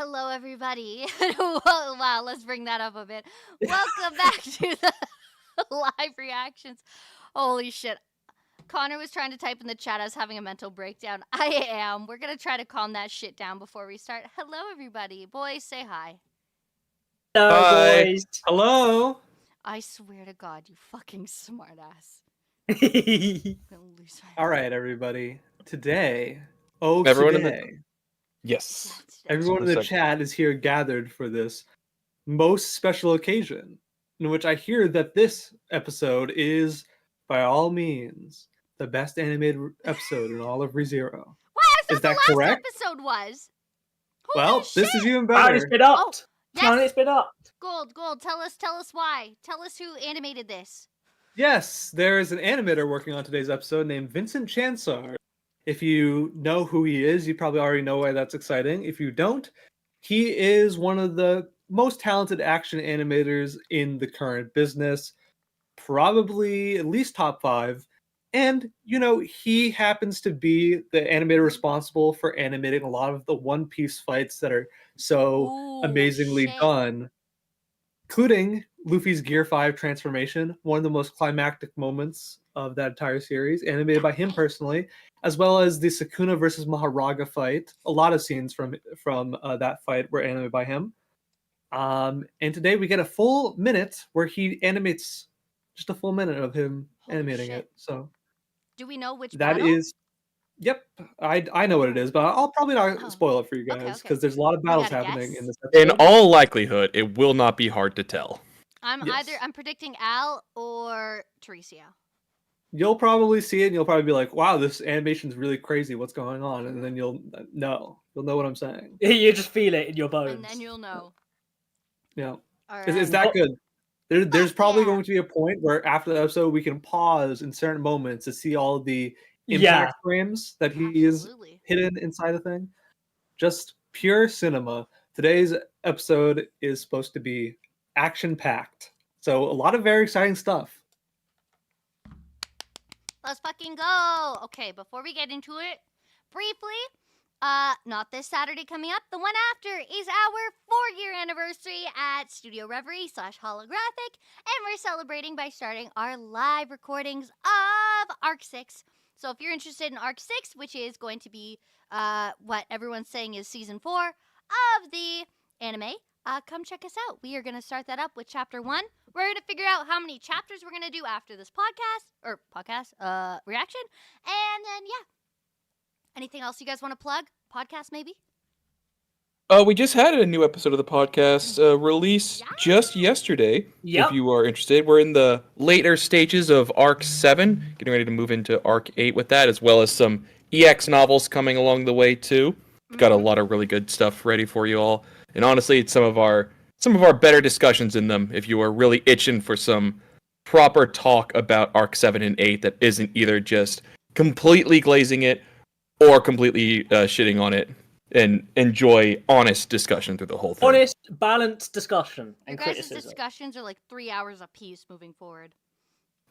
Hello, everybody. Wow, let's bring that up a bit. Welcome back to the live reactions. Holy shit. Connor was trying to type in the chat. I was having a mental breakdown. I am. We're going to try to calm that shit down before we start. Hello, everybody. Boys, say hi. Hello, Hi. boys. Hello. I swear to God, you fucking smartass. All right, everybody. Today, Everyone in today, Yes. everyone in the chat is here gathered for this most special occasion, in which I hear that this episode is, by all means, the best animated episode in all of ReZero. Wow, I thought Is that the last correct? episode was. Holy Well, shit. this is even Planet's better. been upped. Oh, yes. Planet's been upped. Gold, tell us why. Tell us who animated this. Yes, there is an animator working on today's episode named Vincent Chansar. If you know who he is, you probably already know why that's exciting. If you don't, he is one of the most talented action animators in the current business, probably at least top 5. And, he happens to be the animator responsible for animating a lot of the One Piece fights that are so amazingly done, including Luffy's Gear 5 transformation, one of the most climactic moments of that entire series, animated by him personally, as well as the Sukuna versus Maharaga fight. A lot of scenes from that fight were animated by him. And today we get a full minute where he animates, just a full minute of him animating it. So do we know which that battle? is? Yep, I know what it is, but I'll probably not spoil it for you guys because there's a lot of battles happening in this episode. In all likelihood, it will not be hard to tell. I'm predicting Al or Teresia. You'll probably see it and you'll probably be like, wow, this animation's really crazy. What's going on? And then you'll know what I'm saying. You just feel it in your bones. And then you'll know. Yeah. Right. It's that good. There's probably going to be a point where after the episode we can pause in certain moments to see all the impact frames that he is hidden inside the thing. Just pure cinema. Today's episode is supposed to be action-packed. So a lot of very exciting stuff. Let's fucking go. Okay, before we get into it, briefly, not this Saturday coming up, the one after is our 4-year anniversary at Studio Reverie /Holographic, and we're celebrating by starting our live recordings of Arc 6. So if you're interested in Arc 6, which is going to be what everyone's saying is Season 4 of the anime, come check us out. We are going to start that up with Chapter 1. We're going to figure out how many chapters we're going to do after this reaction. And then, yeah. Anything else you guys want to plug? Podcast, maybe? We just had a new episode of the podcast released just yesterday. If you are interested, we're in the later stages of Arc 7, getting ready to move into Arc 8 with that, as well as some EX novels coming along the way too. We've got a lot of really good stuff ready for you all, and honestly, it's some of our better discussions in them. If you are really itching for some proper talk about Arc 7 and 8 that isn't either just completely glazing it or completely shitting on it, and enjoy honest discussion through the whole thing. Honest, balanced discussion and criticism. Your guys' discussions are like 3 hours a piece moving forward.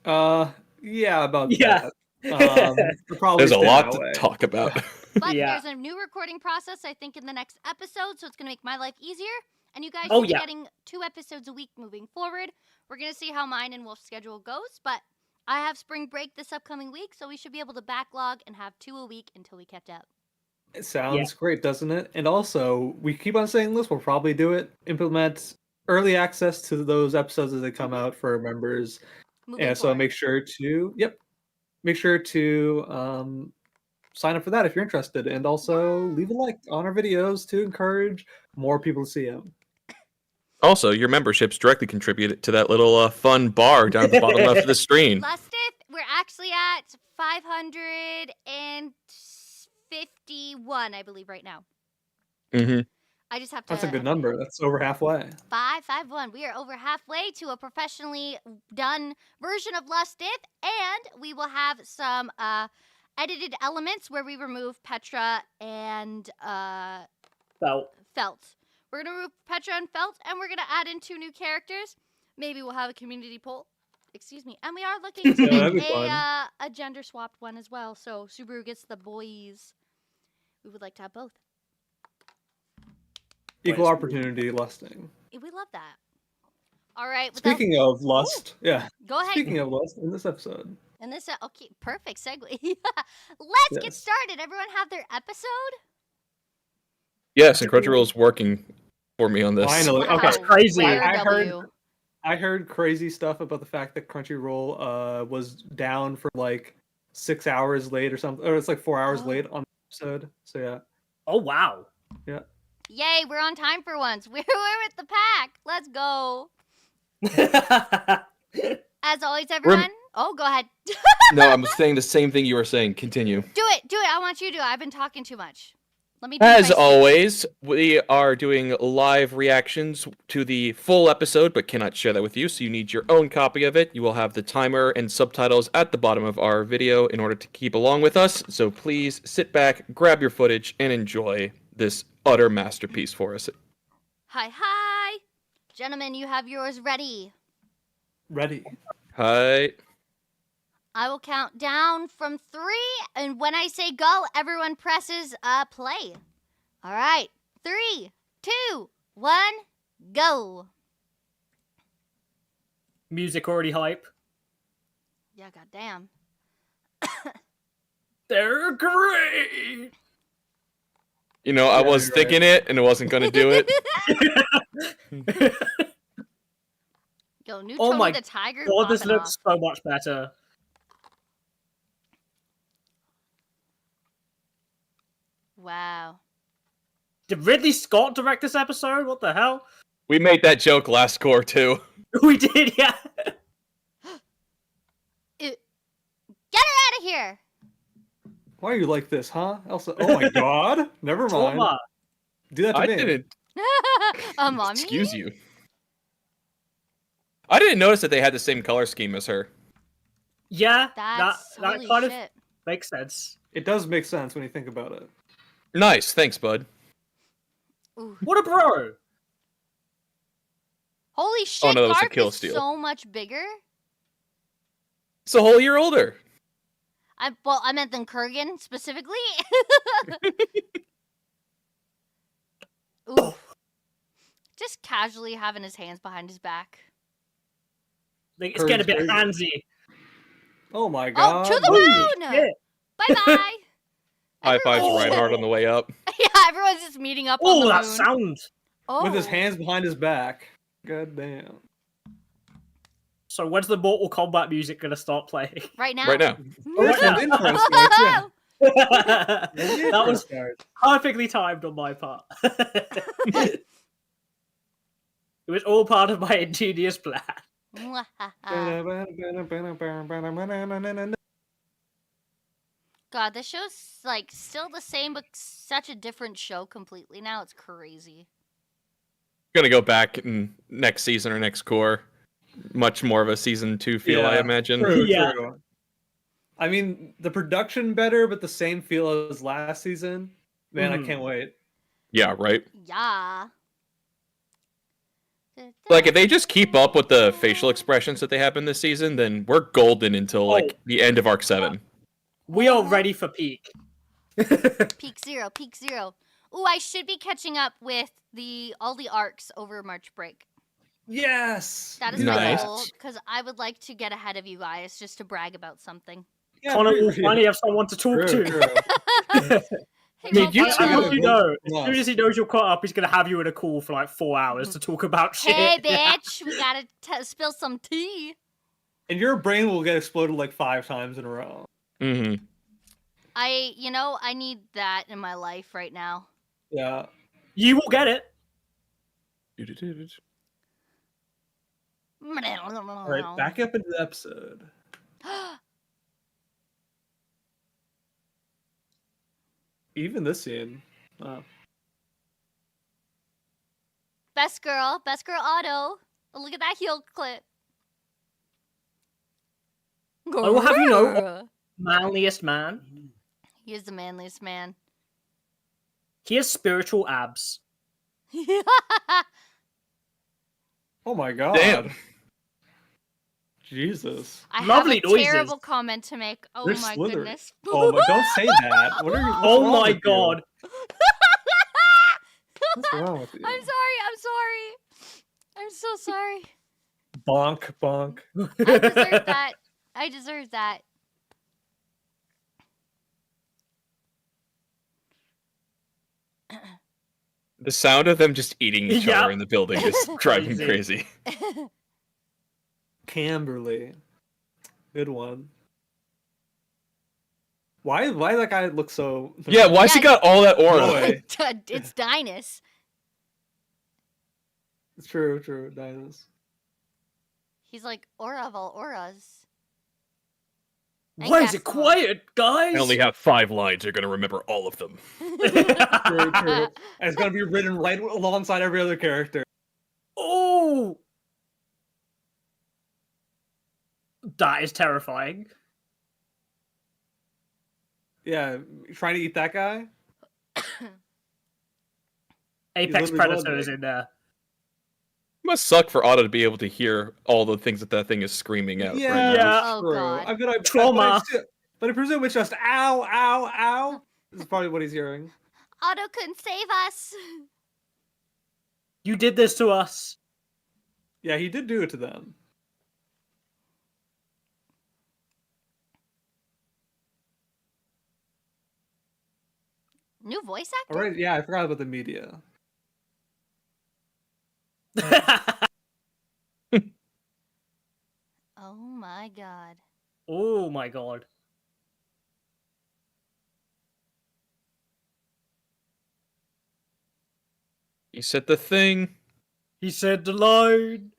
Yeah, about that. There's a lot to talk about. But there's a new recording process, I think, in the next episode, so it's going to make my life easier. And you guys should be getting 2 episodes a week moving forward. We're going to see how mine and Wolf's schedule goes, but I have spring break this upcoming week, so we should be able to backlog and have 2 a week until we catch up. It sounds great, doesn't it? And also, we keep on saying this, we'll probably do it, implement early access to those episodes as they come out for members. So make sure to, sign up for that if you're interested. And also leave a like on our videos to encourage more people to see them. Also, your memberships directly contribute to that little fun bar down at the bottom left of the screen. We're actually at 551, I believe, right now. Mm-hmm. I just have to. That's a good number. That's over halfway. 551. We are over halfway to a professionally done version of Lust If, and we will have some edited elements where we remove Petra and Felt. We're gonna remove Petra and Felt, and we're gonna add in 2 new characters. Maybe we'll have a community poll. Excuse me. And we are looking to make a gender swapped one as well. So Subaru gets the boys. We would like to have both. Equal opportunity lusting. We love that. All right. Speaking of lust, Go ahead. Speaking of lust, in this episode. Okay, perfect segue. Let's get Yes. started. Everyone have their episode? Yes, and Crunchyroll's working for me on this. Finally. Wow. Okay. That's crazy. I heard crazy stuff about the fact that Crunchyroll was down for like 6 hours late or something, or it's like 4 hours late on the episode. So yeah. Oh wow. Yeah. Yay, we're on time for once. We're with the pack. Let's go. As always, everyone. Oh, go ahead. No, I'm saying the same thing you were saying. Continue. Do it. I want you to. I've been talking too much. Let me do As my speech. always, we are doing live reactions to the full episode, but cannot share that with you, so you need your own copy of it. You will have the timer and subtitles at the bottom of our video in order to keep along with us, so please sit back, grab your footage, and enjoy this utter masterpiece for us. Hi. Gentlemen, you have yours ready. Ready. Hi. I will count down from 3, and when I say go, everyone presses play. All right. 3, 2, 1, go. Music already hype. Yeah, goddamn. They're great. You know, I was you're thinking it, and I wasn't going to do it. Yo, new Oh Tony my the Tiger. God, this popping looks off. so much better. Wow. Did Ridley Scott direct this episode? What the hell? We made that joke last COUR, too. We did, yeah. Get her out of here. Why are you like this, huh, Elsa? Oh my God. Never mind. Trauma. Do that to I me. didn't. Mommy? Excuse you. I didn't notice that they had the same color scheme as her. Yeah, That's that holy kind of shit. makes sense. It does make sense when you think about it. Nice, thanks, bud. Ooh. What a bro! Holy shit, no, that was a Carp kill is steal. so much bigger. It's a whole year older. I meant than Kurgan specifically. Ooh. Just casually having his hands behind his back. Like, it's getting a bit handsy. Oh my God. Oh, to the moon! Shit. Bye-bye. High fives to Everyone- Reinhardt on the way up. Yeah, everyone's just meeting up on Oh, the that moon. sound! Oh. With his hands behind his back. God damn. So when's the Mortal Kombat music gonna start playing? Right now. Right now. Oh, that's an intro start, yeah. That was perfectly timed on my part. It was all part of my ingenious plan. God, this show's like still the same, but such a different show completely now. It's crazy. Gonna go back in next season or next COUR. Much more of a season 2 feel, I imagine. True, Yeah. true. I mean, the production better, but the same feel as last season. Man, I can't wait. Yeah, right? Yeah. Like, if they just keep up with the facial expressions that they have in this season, then we're golden until, like, the end of Arc 7. We are ready for peak. Peak zero. Ooh, I should be catching up with all the arcs over March break. Yes! That is do my Nice. goal, because I would like to get ahead of you guys just to brag about something. Yeah, Connor will true. finally have someone to talk True, to. true. Hey, Did you I two- hope you know, as Yes. soon as he knows you're caught up, he's gonna have you in a call for like 4 hours to talk about shit. Hey, bitch, we gotta spill some tea. And your brain will get exploded like 5 times in a row. Mm-hmm. I need that in my life right now. Yeah. You will get it. Alright, back up into the episode. Even this scene. Wow. Best girl auto. Oh, look at that heel clip. I will have you know, manliest man. He is the manliest man. He has spiritual abs. Oh my God. Damn. Jesus. I Lovely have a noises. terrible comment to make. Oh They're my slithering. goodness. Oh, but don't say that. What are you? what's Oh wrong my with you? god. What's wrong with you? I'm sorry. I'm so sorry. Bonk, bonk. I deserve that. I deserve that. The sound of them just eating each other in the building is driving me crazy. Camberly. Good one. Why that guy look so... Yeah, why's he got all that aura? Boy. It's Dinus. It's true, Dinus. He's like aura of all auras. Why is it quiet, guys? I only have 5 lines. You're gonna remember all of them. True. And it's gonna be written right alongside every other character. Oh! That is terrifying. Yeah, trying to eat that guy? Apex Predator is in there. It must suck for Otto to be able to hear all the things that thing is screaming out right now. Yeah. Oh, true. God. Trauma. But I presume it's just ow, ow, ow. This is probably what he's hearing. Otto couldn't save us. You did this to us. Yeah, he did do it to them. New voice actor? All right, yeah, I forgot about the media. Oh my god. Oh my god. He said the thing. He said the line.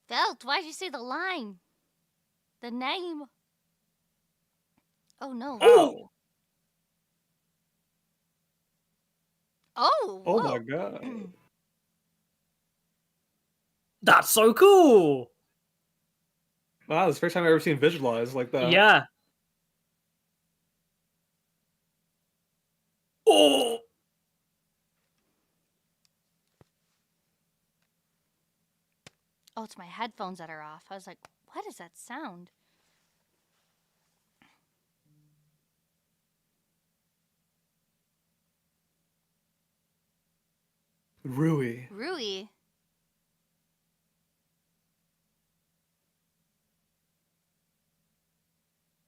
Felt, why'd you say the line? The name? Oh no. Oh! Oh! Oh whoa. my god. That's so cool! Wow, this is the first time I've ever seen visualized like that. Yeah. Oh! Oh, it's my headphones that are off. I was like, what is that sound? Rui. Rui.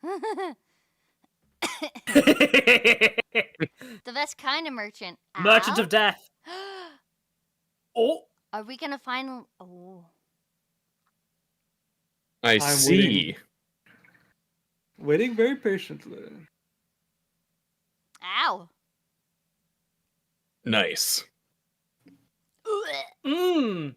The best kind of merchant. Merchant of Death. Oh! Are we gonna find... Oh. I see. Waiting very patiently. Ow. Nice. Mmm.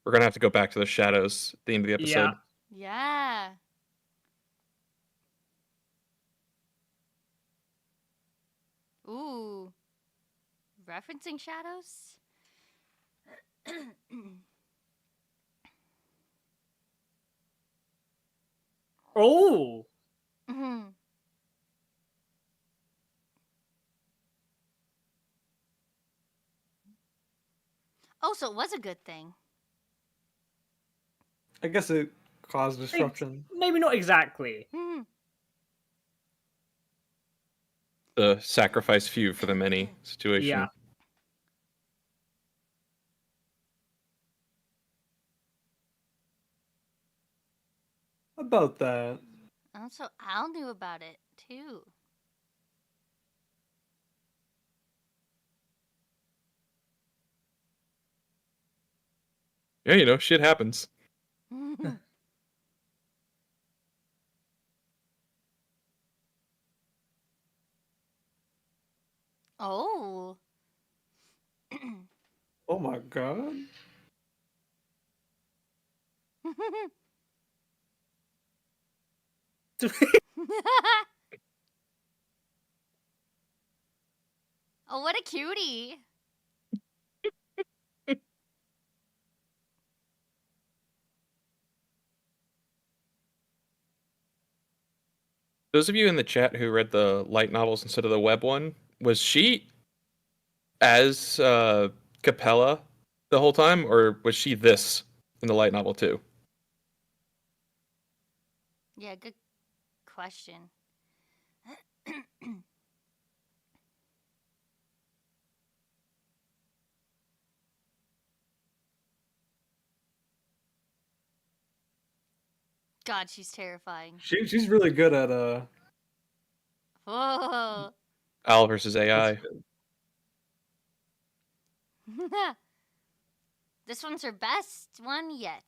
We're gonna have to go back to the shadows at the end of the episode. Yeah. Ooh. Referencing shadows? Oh! Mhm. Oh, so it was a good thing. I guess it caused disruption. Maybe not exactly. Mhm. The sacrifice few for the many situation. Yeah. About that. Also, Al knew about it, too. Yeah, you know, shit happens. Oh. Oh my god. Oh, what a cutie. Those of you in the chat who read the light novels instead of the web one, was she as Capella the whole time, or was she this in the light novel too? Yeah, good question. God, she's terrifying. She's really good at Whoa. Al versus AI. This one's her best one yet.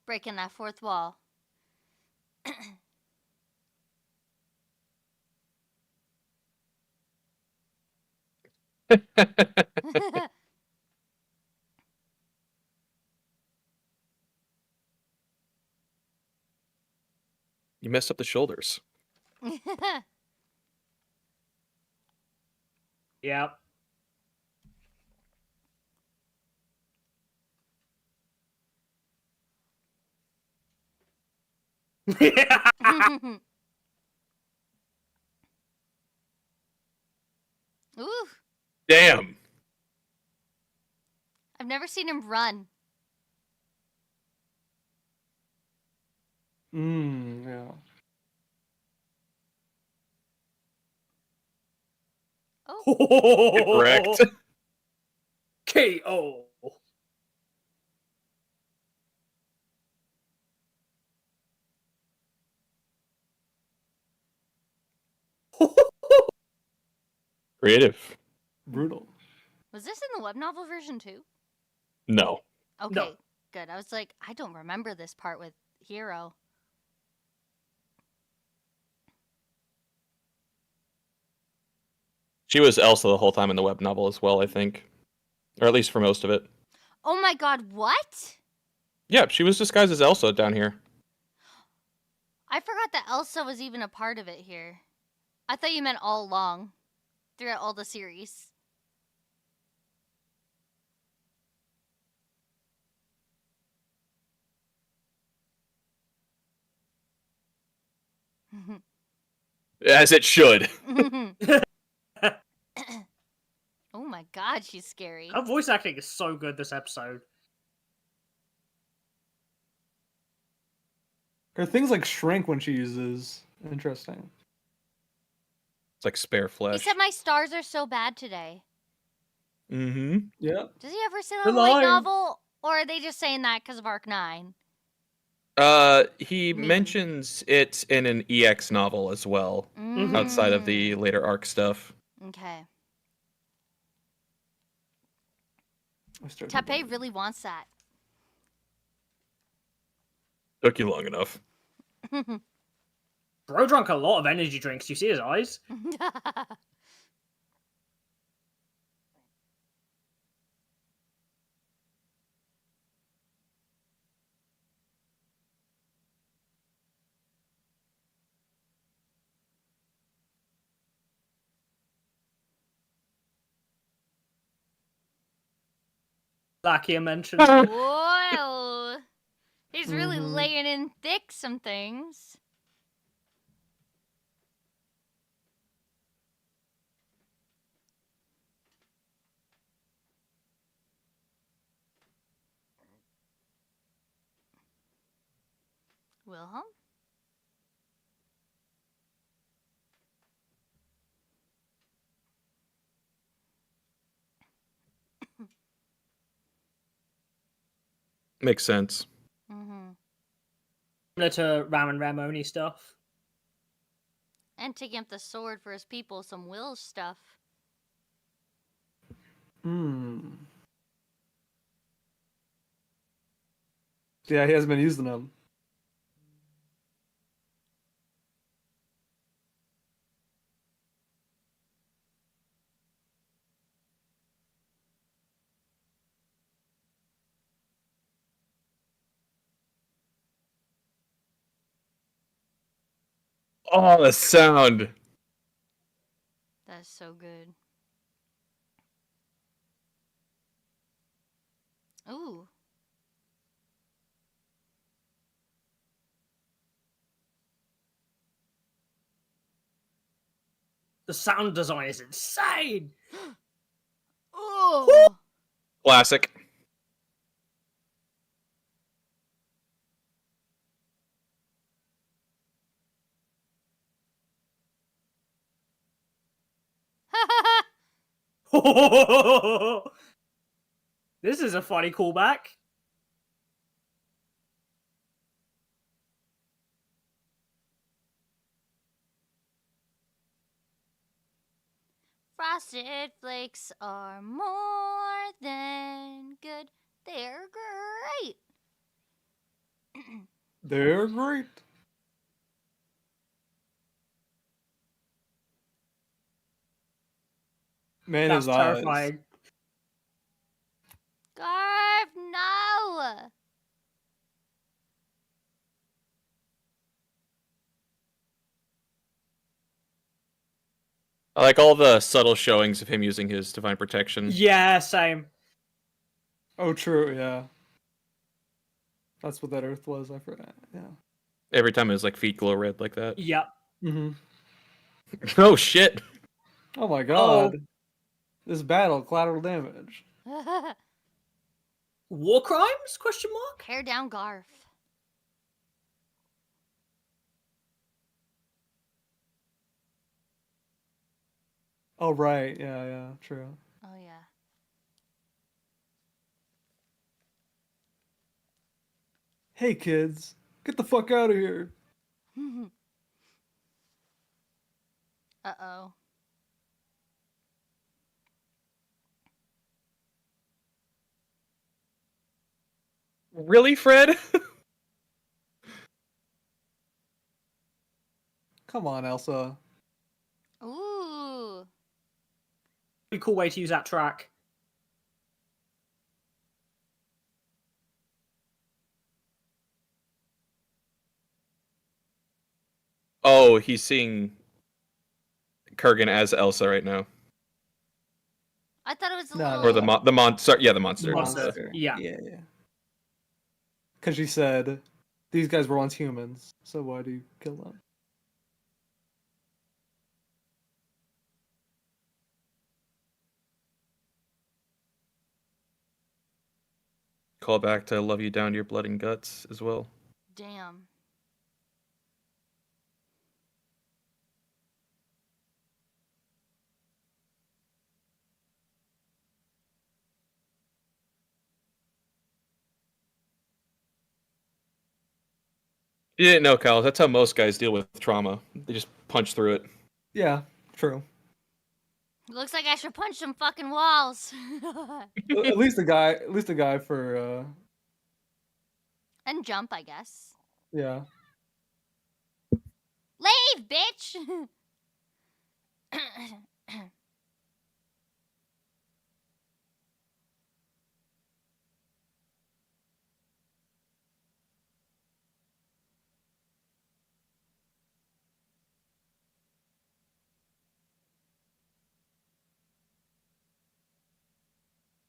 Breaking that fourth wall. You messed up the shoulders. Yep. Ooh. Damn. I've never seen him run. yeah. Oh. Correct. KO. Creative. Brutal. Was this in the web novel version too? No. Okay, No. good. I was like, I don't remember this part with Hero. She was Elsa the whole time in the web novel as well, I think. Or at least for most of it. Oh my god, what? Yeah, she was disguised as Elsa down here. I forgot that Elsa was even a part of it here. I thought you meant all along, throughout all the series. As it should. Oh my god, she's scary. Her voice acting is so good this episode. Her things like shrink when she uses. Interesting. It's like spare He flesh. said my stars are so bad today. Yeah. Does he ever say that The in the light line. novel? Or are they just saying that because of Arc 9? He Mean. mentions it in an EX novel as well, outside of the later arc stuff. Okay. Tepe Tepe really wants that. Took you long enough. Bro drank a lot of energy drinks. You see his eyes? Lakia mentioned. Whoa. He's really laying in thick some things. Wilhelm? Makes sense. Similar to Ram and Ramoni stuff. And taking up the sword for his people, some Will stuff. Yeah, he hasn't been using them. Oh, the sound. That's so good. Ooh. The sound design is insane. Oh. Classic. This is a funny callback. Frosted Flakes are more than good. They're great. They're great. Man, That's his eyes. terrifying. Garf, no. I like all the subtle showings of him using his divine protection. Yeah, same. Oh, true. Yeah. That's what that earth was. I forgot. Yeah. Every time his like feet glow red like that. Yep. Mm-hmm. Oh shit! Oh my god. This battle, collateral damage. War crimes? Question mark. Tear down Garf. Oh right. Yeah. Yeah. True. Oh yeah. Hey kids, get the fuck out of here. Uh-oh. Really, Fred? Come on, Elsa. Ooh. Pretty cool way to use that track. Oh, he's seeing Kurgan as Elsa right now, I thought it was a No, little... or the monster. Yeah, the monster. Monster. Yeah. Yeah. Because she said these guys were once humans, so why do you kill them? Call back to "Love You Down to Your Blood and Guts" as well. Damn. You didn't know, Kyle. That's how most guys deal with trauma. They just punch through it. Yeah, true. Looks like I should punch some fucking walls. At least a guy for And jump, I guess. yeah. Leave, bitch!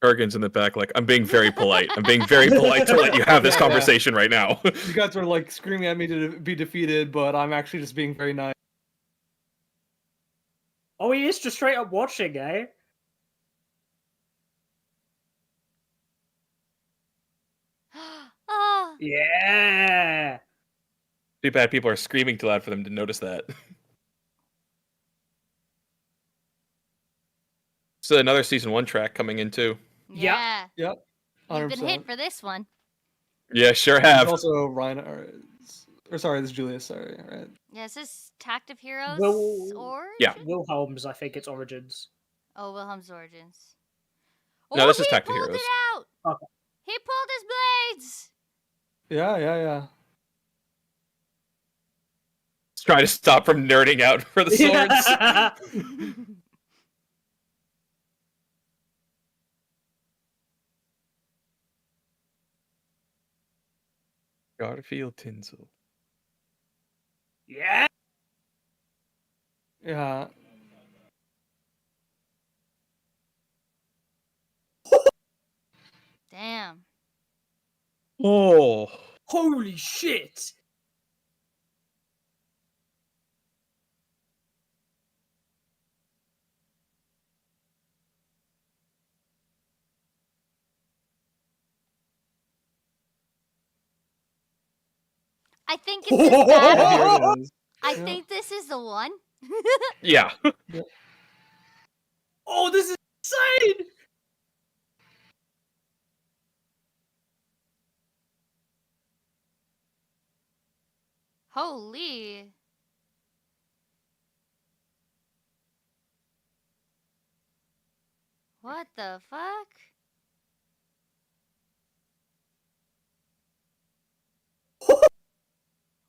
Kurgan's in the back, like, I'm being very polite. I'm being very polite to let you have this Yeah. conversation right now. You guys are like screaming at me to be defeated, but I'm actually just being very nice. Oh, he is just straight up watching, eh? Oh. Yeah. Too bad people are screaming too loud for them to notice that. So another season 1 track coming in too. Yeah. Yep. You've been 100%. hit for this one. Yeah, sure There's have. also Ryan, or sorry, this is Julius. Sorry, right? Yeah, is this Tactive Heroes Will- or? Yeah. Wilhelm's, I think it's Origins. Oh, Wilhelm's Origins. No, Oh, this is he Tactive pulled Heroes. it out! Okay. He pulled his blades! Yeah. Just trying to stop from nerding out for the swords. Garfield Tinsel. Yeah. Yeah. Damn. Oh. Holy shit. I think it's this battle. Here it is. I think this is the one. Yeah. Oh, this is insane! Holy. What the fuck?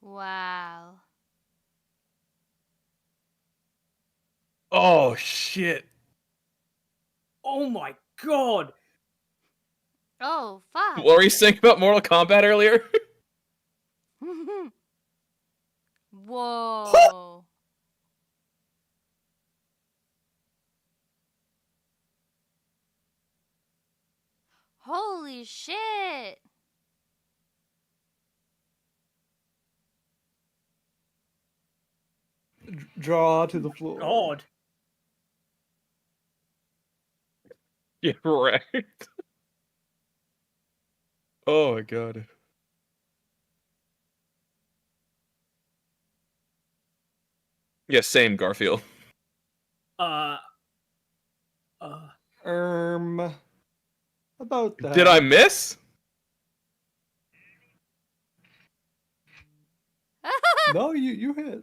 Wow. Oh shit. Oh my god! Oh, fuck. What were you saying about Mortal Kombat earlier? Whoa. Holy shit. Draw to the floor. God. Yeah, right. Oh my god. Yeah, same Garfield. About that. Did I miss? No, you hit.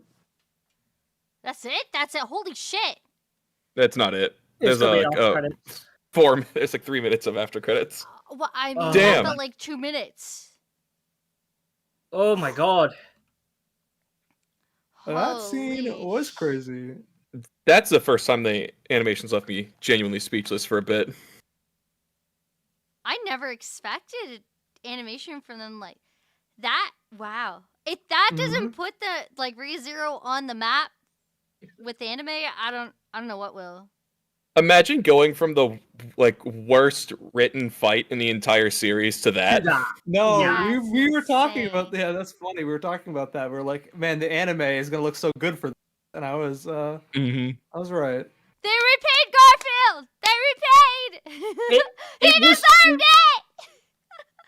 That's it? That's it. Holy shit. That's not it. It's There's gonna be like after credits. there's like 3 minutes of after credits. Well, I mean, Damn. that felt like 2 minutes. Oh my god. That scene Holy was crazy. That's the first time the animations left me genuinely speechless for a bit. I never expected animation from them like that. Wow. If that doesn't put the like ReZero on the map with anime, I don't know what will. Imagine going from the like worst written fight in the entire series to that. No, Yeah. we were talking about Insane. yeah, that's funny. We were talking about that. We're like, man, the anime is gonna look so good for this. And I was Mm-hmm. I was right. They repaid Garfield. They repaid. He deserved it.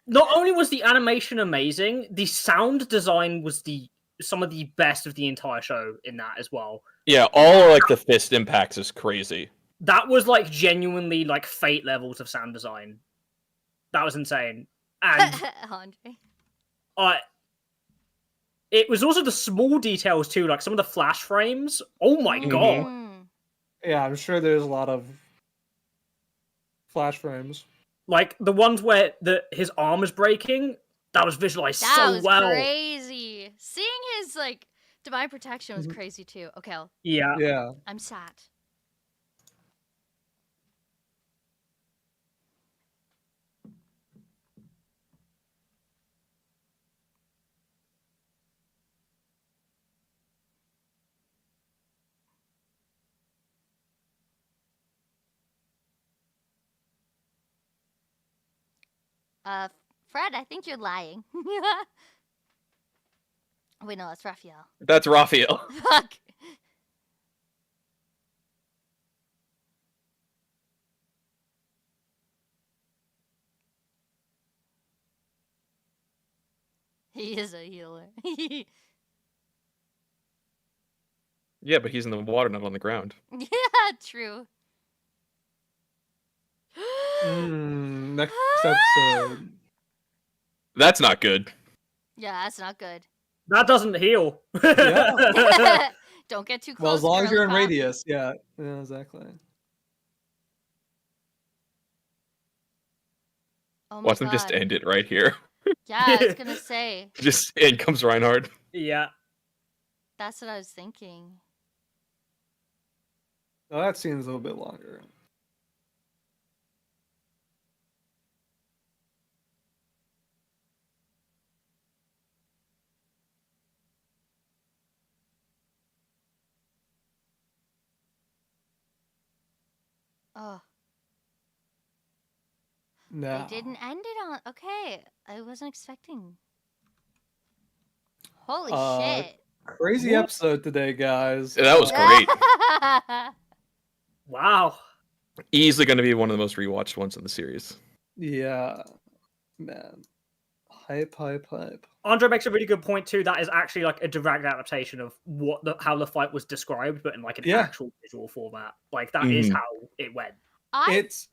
Not only was the animation amazing, the sound design was some of the best of the entire show in that as well. Yeah, all like the fist impacts is crazy. That was like genuinely like Fate levels of sound design. That was insane. And Andre. it was also the small details too, like some of the flash frames. Oh my god. Mm. Yeah, I'm sure there's a lot of flash frames. Like the ones where his arm is breaking, that was visualized That so was well. crazy. Seeing his like divine protection was crazy too. Okay, Yeah. Yeah. I'm sad. Fred, I think you're lying. Wait, no, that's Raphael. That's Raphael. Fuck. He is a healer. Yeah, but he's in the water, not on the ground. Yeah, true. Next episode. That's not good. Yeah, that's not good. That doesn't heal. Yeah. Don't get too close. Well, as long as you're in girly pop. radius, yeah. Yeah, exactly. Oh my Watch god. them just end it right here. Yeah, I was gonna say. Just in comes Reinhardt. Yeah. That's what I was thinking. Oh, that scene's a little bit longer. Oh, No. they didn't end it on. Okay, I wasn't expecting. Holy shit. Crazy episode today, guys. That was great. Wow. Easily going to be one of the most rewatched ones in the series. Yeah. Man. Hype. Andre makes a really good point too. That is actually like a direct adaptation of how the fight was described, but in like an actual visual format. Like that is how it went.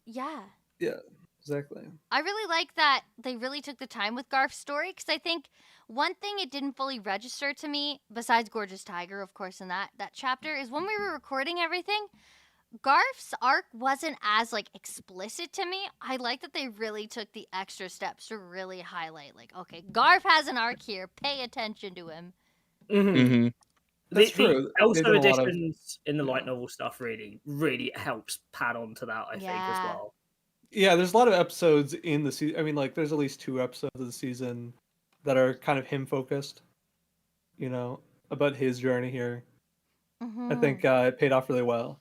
Yeah, exactly. I really like that they really took the time with Garf's story, because I think one thing it didn't fully register to me, besides Gorgeous Tiger, of course, in that chapter, is when we were recording everything, Garf's arc wasn't as like explicit to me. I like that they really took the extra steps to really highlight, like, okay, Garf has an arc here. Pay attention to him. That's true. The also additions in the light novel stuff really helps pad on to that. I think as well. Yeah, there's a lot of episodes in the season. I mean, like, there's at least 2 episodes of the season that are kind of him focused. About his journey here. I think it paid off really well.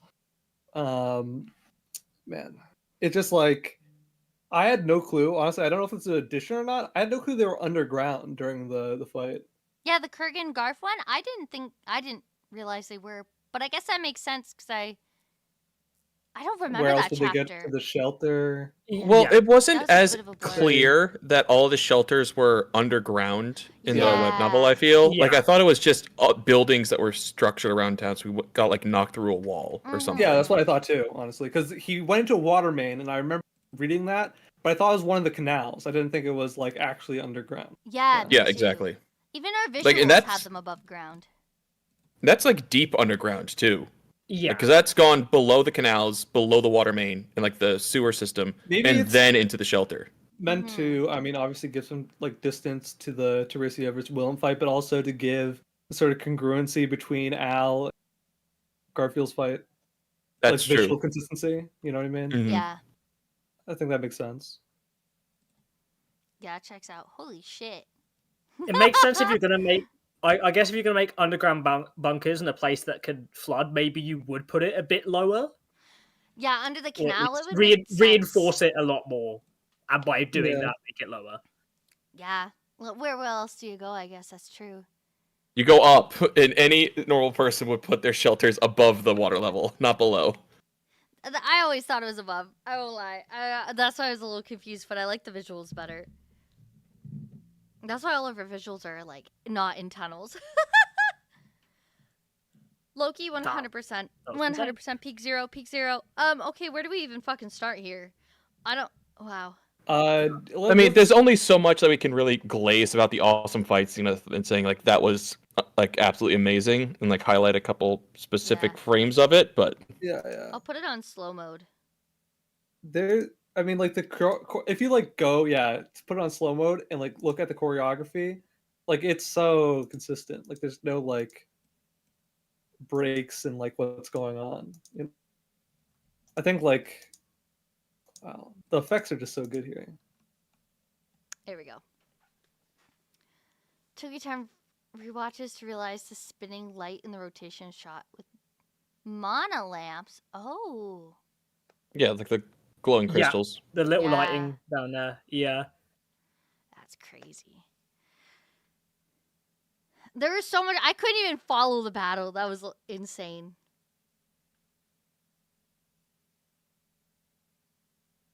Man, it's just like I had no clue. Honestly, I don't know if it's an addition or not. I had no clue they were underground during the fight. Yeah, the Kurgan Garf one, I didn't realize they were, but I guess that makes sense because I don't remember Where else that did chapter. they get to the shelter? Well, it wasn't as clear that all the shelters were underground in the web novel, I feel. Like, I thought it was just buildings that were structured around town, so we got, like, knocked through a wall or something. Yeah, that's what I thought, too, honestly. Because he went into a water main, and I remember reading that, but I thought it was one of the canals. I didn't think it was, like, actually underground. Yeah, exactly. Even our visuals had them above ground. That's, like, deep underground, too. Yeah, because that's gone below the canals, below the water main, and like the sewer system, and then into the shelter. Meant to, I mean, obviously give some like distance to the Teresia versus Willem fight, but also to give sort of congruency between Al and Garfield's fight. That's like, true. Visual consistency. You know what I mean? Yeah. I think that makes sense. Yeah, it checks out. Holy shit. It makes sense if you're gonna make. I guess if you're going to make underground bunkers in a place that could flood, maybe you would put it a bit lower. Yeah, under the canal, it would reinforce it a lot more. And by doing that, make it lower. Yeah. Well, where else do you go? I guess that's true. You go up, and any normal person would put their shelters above the water level, not below. I always thought it was above. I won't lie. That's why I was a little confused, but I like the visuals better. That's why all of our visuals are, like, not in tunnels. Loki, 100%. 100% peak zero. Okay, where do we even fucking start here? Wow. I mean, there's only so much that we can really glaze about the awesome fight scene and saying, like, that was, like, absolutely amazing, and, like, highlight a couple specific frames of it, but... Yeah. I'll put it on slow mode. I mean, like, if you, like, go, put it on slow mode and, like, look at the choreography, like, it's so consistent. Like, there's no, like, breaks in, like, what's going on. I think, like, wow, the effects are just so good here. Here we go. Took you time rewatches to realize the spinning light in the rotation shot with mana lamps. Oh. Yeah, like the glowing crystals. The little lighting down there. Yeah. That's crazy. There was so much. I couldn't even follow the battle. That was insane.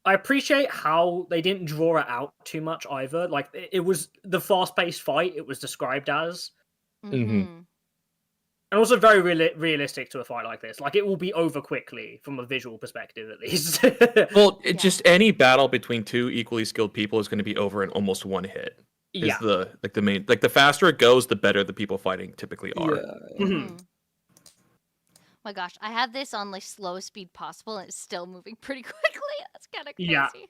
I appreciate how they didn't draw it out too much either. Like, it was the fast-paced fight it was described as. And also very realistic to a fight like this. Like, it will be over quickly from a visual perspective, at least. Well, just any battle between two equally skilled people is going to be over in almost one hit. Is the main, like, the faster it goes, the better the people fighting typically are. My gosh, I have this on like slowest speed possible, and it's still moving pretty quickly. That's kind of crazy.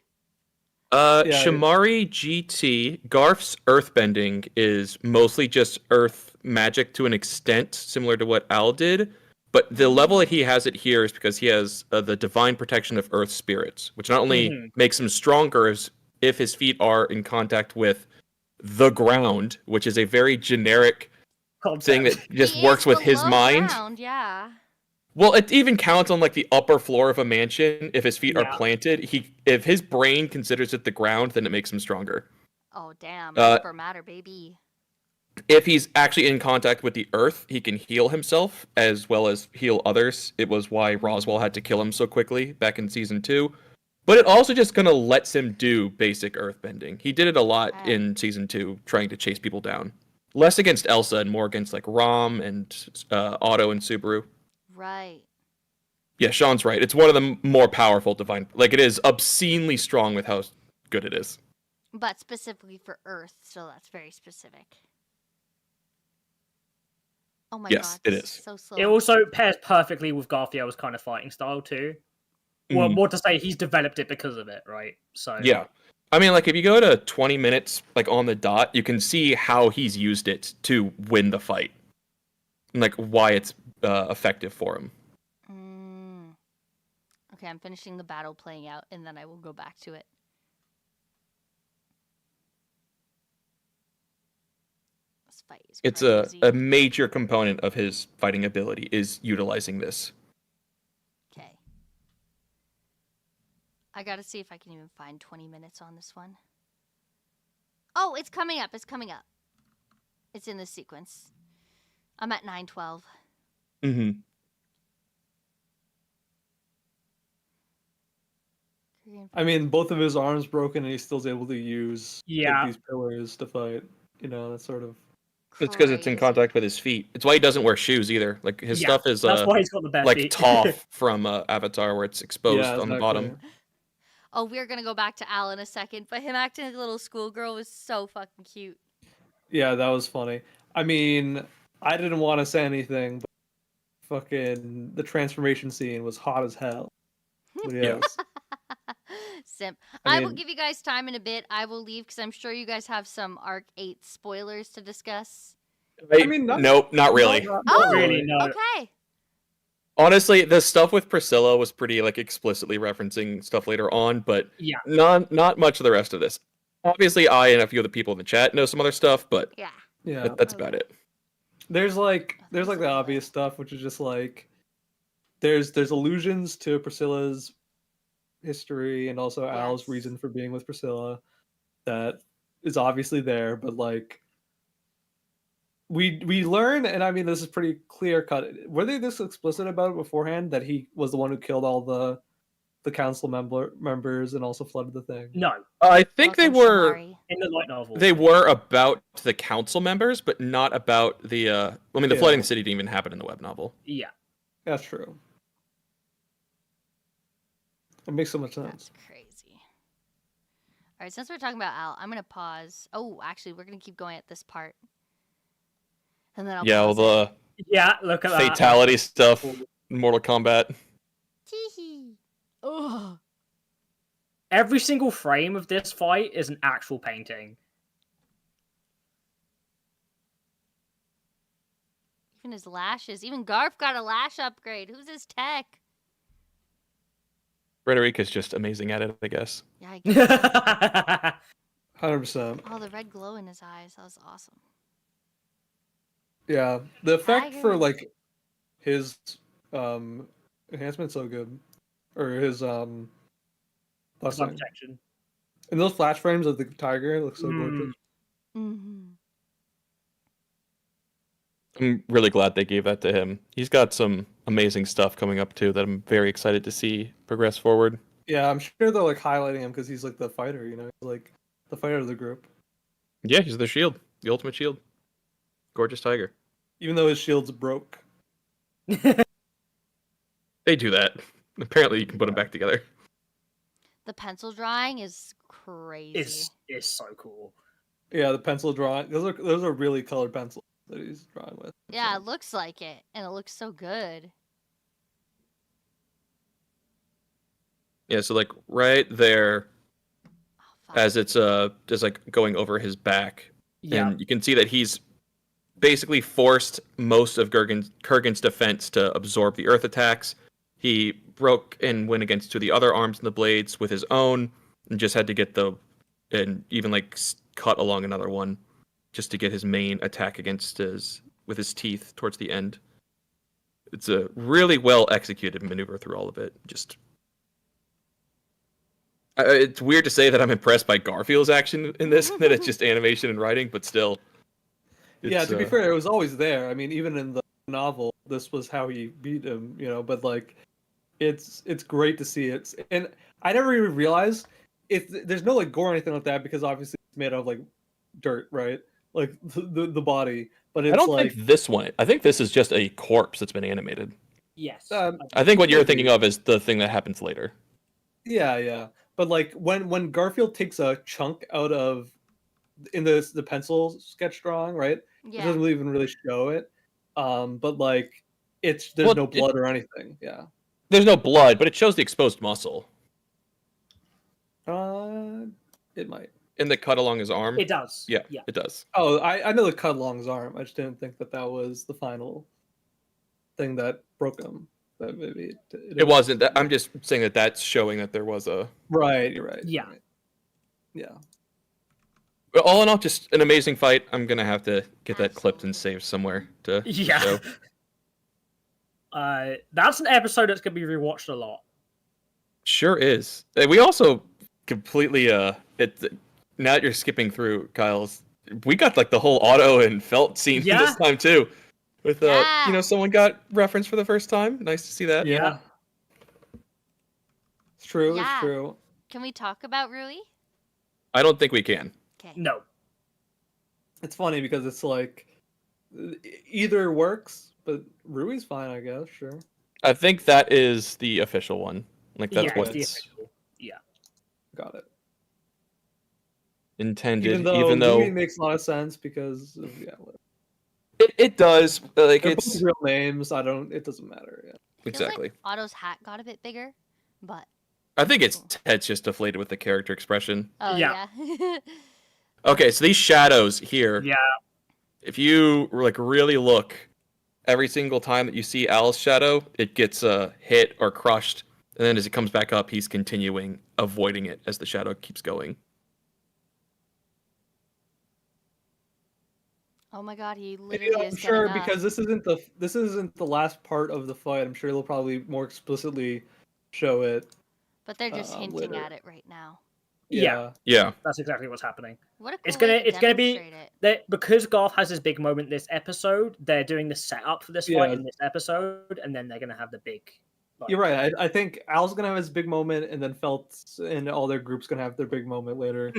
Shamari GT, Garf's earthbending is mostly just earth magic to an extent, similar to what Al did. But the level that he has it here is because he has the divine protection of earth spirits, which not only makes him stronger if his feet are in contact with the ground, which is a very generic thing that just works with his mind. Well, it even counts on like the upper floor of a mansion. If his feet are planted, if his brain considers it the ground, then it makes him stronger. Oh damn! Upper matter, baby. If he's actually in contact with the earth, he can heal himself as well as heal others. It was why Roswell had to kill him so quickly back in season 2. But it also just kind of lets him do basic earthbending. He did it a lot in season 2, trying to chase people down. Less against Elsa and more against like Rom and Otto and Subaru. Right. Yeah, Sean's right. It's one of the more powerful divine. Like, it is obscenely strong with how good it is. But specifically for Earth, so that's very specific. Oh my Yes, god. it is. So slow. It also pairs perfectly with Garthielo's kind of fighting style too. Well, more to say, he's developed it because of it, right? So yeah. I mean, like, if you go to 20 minutes, like, on the dot, you can see how he's used it to win the fight. And, like, why it's effective for him. Okay, I'm finishing the battle playing out, and then I will go back to it. This fight is It's crazy. a major component of his fighting ability, is utilizing this. Okay. I gotta see if I can even find 20 minutes on this one. Oh, it's coming up. It's coming up. It's in this sequence. I'm at 9:12. Mm-hmm. I mean, both of his arms broken, and he still's able to use Yeah. these pillars to fight. You know, that's sort of. It's because it's in contact with his feet. It's why he doesn't wear shoes either. Like, his stuff is that's why he's got the best like feet. Toph from Avatar, where it's exposed on the bottom. Oh, we're gonna go back to Al in a second, but him acting like a little schoolgirl was so fucking cute. Yeah, that was funny. I mean, I didn't want to say anything, but fucking the transformation scene was hot as hell. But yes. Simp. I I will mean- give you guys time in a bit. I will leave because I'm sure you guys have some Arc 8 spoilers to discuss. I mean, nope, not really. Not Oh, really, no. Okay. Honestly, the stuff with Priscilla was pretty like explicitly referencing stuff later on, but Yeah. not much of the rest of this. Obviously, I and a few of the people in the chat know some other stuff, but Yeah. Yeah. that's about it. There's like There's a the little obvious stuff, which is just like there's allusions to Priscilla's history and also Al's Yes. reason for being with Priscilla that is obviously there, but like we learn, and I mean this is pretty clear cut. Were they this explicit about it beforehand that he was the one who killed all the council members and also flooded the thing? No, I think they Welcome, were Shamari. in the light novel. they were about the council members, but not about the. I mean, the Yeah. flooding the city didn't even happen in the web novel. Yeah. That's true. It makes so much sense. That's crazy. All right, since we're talking about Al, I'm gonna pause. Oh, actually, we're gonna keep going at this part, and then I'll Yeah, all pause the Yeah, look at that. fatality stuff, in Mortal Kombat. Tee-hee. Ugh. Every single frame of this fight is an actual painting. Even his lashes. Even Garf got a lash upgrade. Who's his tech? Frederica's just amazing at it, I guess. Yeah, I guess. 100%. Oh, the red glow in his eyes. That was awesome. Yeah, the effect for Tigers. like his enhancement's so good, or his Sun blessing. protection. And those flash frames of the tiger look so gorgeous. Mm-hmm. I'm really glad they gave that to him. He's got some amazing stuff coming up too that I'm very excited to see progress forward. Yeah, I'm sure they're like highlighting him because he's like the fighter, you know, he's like the fighter of the group. Yeah, he's the shield, the ultimate shield. Gorgeous tiger. Even though his shield's broke. They do that. Apparently, you can put them back together. The pencil drawing is crazy. It's so cool. Yeah, the pencil drawing. Those are really colored pencils that he's drawing with. Yeah, So- it looks like it, and it looks so good. Yeah, so like right there, Oh, fuck. as it's just like going over his back, Yeah. and you can see that he's basically forced most of Kurgan's defense to absorb the earth attacks. He broke and went against two of the other arms and the blades with his own, and just had to get and even like cut along another one, just to get his main attack against with his teeth towards the end. It's a really well executed maneuver through all of it. Just it's weird to say that I'm impressed by Garfield's action in this, that it's just animation and writing, but still. Yeah, it's, to be fair, it was always there. I mean, even in the novel, this was how he beat him, you know. But like, it's great to see it. And I never even realized there's no like gore or anything like that because obviously it's made out of like dirt, right? Like the body, but it's I don't like think this one. I think this is just a corpse that's been animated. Yes. I think what you're Maybe. thinking of is the thing that happens later. yeah. But like when Garfield takes a chunk out of in the pencil sketch drawing, right? It Yeah. doesn't even really show it. But like there's no blood or anything. Yeah. There's no blood, but it shows the exposed muscle. It might. In the cut along his arm. It does. Yeah, Yeah. it does. Oh, I know the cut along his arm. I just didn't think that was the final thing that broke him. But maybe it wasn't. I'm just saying that that's showing that there was a. Right. You're right. Yeah. You're right. Yeah. But all in all, just an amazing fight. I'm gonna have to get that clipped and saved somewhere to Yeah. show. That's an episode that's gonna be rewatched a lot. Sure is. We also completely now that you're skipping through, Kyle's. We got like the whole Otto and Felt scene this time too. With someone got referenced for the first time. Nice to see that. Yeah. It's true. Yeah. It's true. Can we talk about Rui? I don't think we can. Okay. No. It's funny because it's like either works, but Rui's fine, I guess. Sure. I think that is the official one. Like that's what the it's official. Yeah. Got it. intended. Even though Louis makes a lot of sense because of, whatever. It does. Like They're it's both real names. It doesn't matter. Yeah. Exactly. Like Otto's hat got a bit bigger, but I think its head's just deflated with the character expression. oh Yeah. yeah. Okay, so these shadows here. Yeah. If you like really look, every single time that you see Al's shadow, it gets hit or crushed, and then as it comes back up, he's continuing avoiding it as the shadow keeps going. Oh my god, he literally I'm is sure getting up. because this isn't the last part of the fight. I'm sure they'll probably more explicitly show it. But they're just hinting later. at it right now. Yeah. Yeah. That's exactly what's happening. What a cool It's way gonna to be demonstrate it. that because Garth has this big moment this episode, they're doing the setup for this fight in this episode, and then they're gonna have the big. You're right. I think Al's gonna have his big moment, and then Felt and all their groups gonna have their big moment later.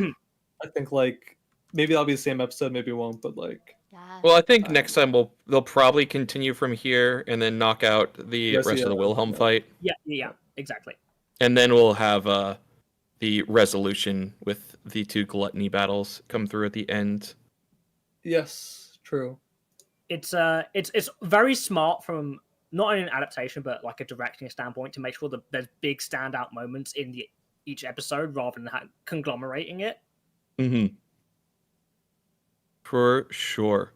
I think like maybe that'll be the same episode, maybe it won't, but like. Yeah. Well, I think next time they'll probably continue from here and then knock out the rest of the Wilhelm fight. Yeah, exactly. And then we'll have the resolution with the two gluttony battles come through at the end. Yes, true. It's very smart from not only an adaptation but like a directing standpoint to make sure that there's big standout moments in each episode rather than conglomerating it. Mm-hmm. For sure.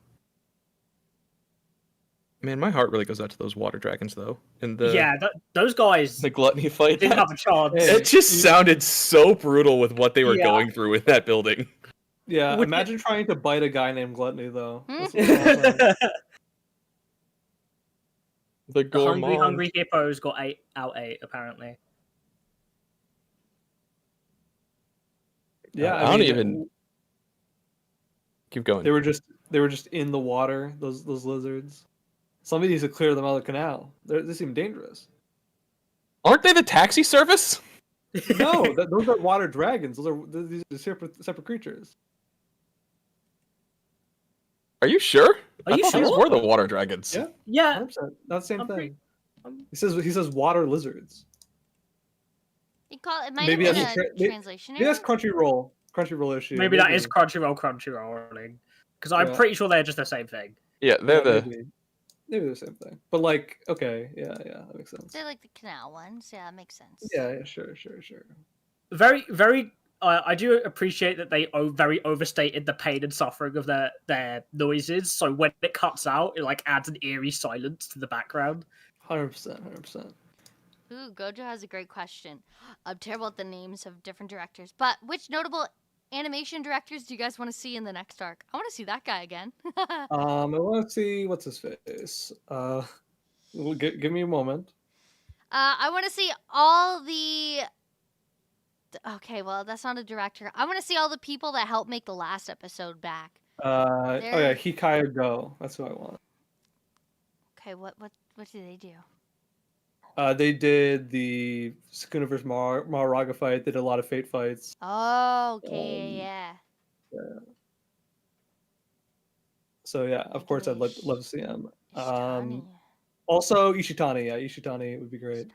Man, my heart really goes out to those water dragons, though. And those guys. The gluttony fight didn't have a chance. It just sounded so brutal with what they were going through with that building. Yeah, imagine trying to bite a guy named Gluttony, though. The hungry hippos got out 8 apparently. Yeah, I don't even. Keep going. They were just in the water. Those lizards. Somebody needs to clear them out of the canal. They seem dangerous. Aren't they the taxi service? No, those are water dragons. These are separate creatures. Are you sure? Are you I thought sure? these were the water dragons. Yeah. 100%. That's the same thing. He says water lizards. It might Maybe have been that's a translation Maybe that's error. Crunchyroll issue. Maybe that is Crunchyroll, because I'm pretty sure they're just the same thing. Yeah, they're maybe the same thing. But like, okay, yeah, that makes sense. They're like the canal ones. Yeah, that makes sense. Yeah, sure. Very, very. I do appreciate that they very overstated the pain and suffering of their noises. So when it cuts out, it like adds an eerie silence to the background. 100%. Ooh, Gojo has a great question. I'm terrible at the names of different directors, but which notable animation directors do you guys want to see in the next arc? I want to see that guy again. I want to see what's his face. Give me a moment. I want to see all the. Okay, well, that's not a director. I want to see all the people that helped make the last episode back. Hikaya Go. That's who I want. Okay, what do they do? They did the Sukuna vs. Maharaga fight. They did a lot of Fate fights. Oh, okay, yeah. So yeah, of course I'd Regular love to see him. Ishitani. Also Ishitani, yeah, Ishitani would be great.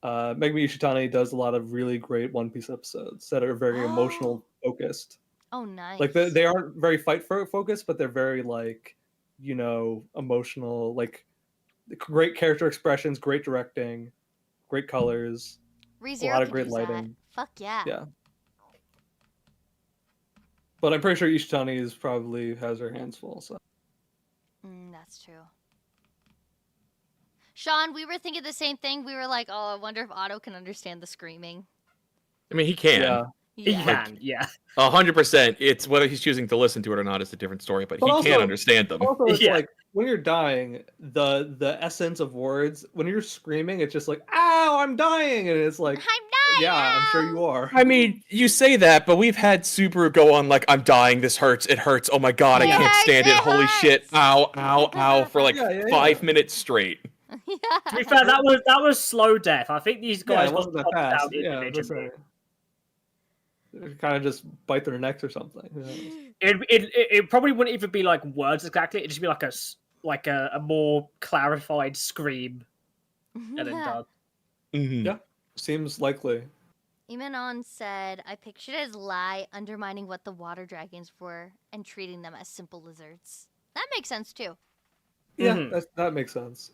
Megumi Ishitani does a lot of really great One Piece episodes that are very emotional focused. Oh, nice. Like they aren't very fight focused, but they're very like, emotional. Like great character expressions, great directing, great colors, a lot of great lighting. Fuck yeah. Yeah. But I'm pretty sure Ishitani probably has her hands full. So. That's true. Sean, we were thinking the same thing. We were like, oh, I wonder if Otto can understand the screaming. I mean, he can. Yeah. He can, yeah. 100%. It's whether he's choosing to listen to it or not is a different story, but he also, can understand them. Also, it's like when you're dying, the essence of words, when you're screaming, it's just like, ow, I'm dying. And it's like, I'm dying. yeah, I'm sure you are. I mean, you say that, but we've had Subaru go on like, I'm dying, this hurts, it hurts, oh my god, I can't stand it, holy shit, ow, ow, ow, for like 5 minutes straight. To be fair, that was slow death. I think these guys it wasn't that got fast. out individually. Kind of just bite their necks or something. Yeah. It probably wouldn't even be like words exactly. It'd just be like a more clarified scream, and then done. Mm-hmm. Yeah, seems likely. Imenon said, I pictured it as Lai undermining what the water dragons were and treating them as simple lizards. That makes sense too. Yeah, that makes sense.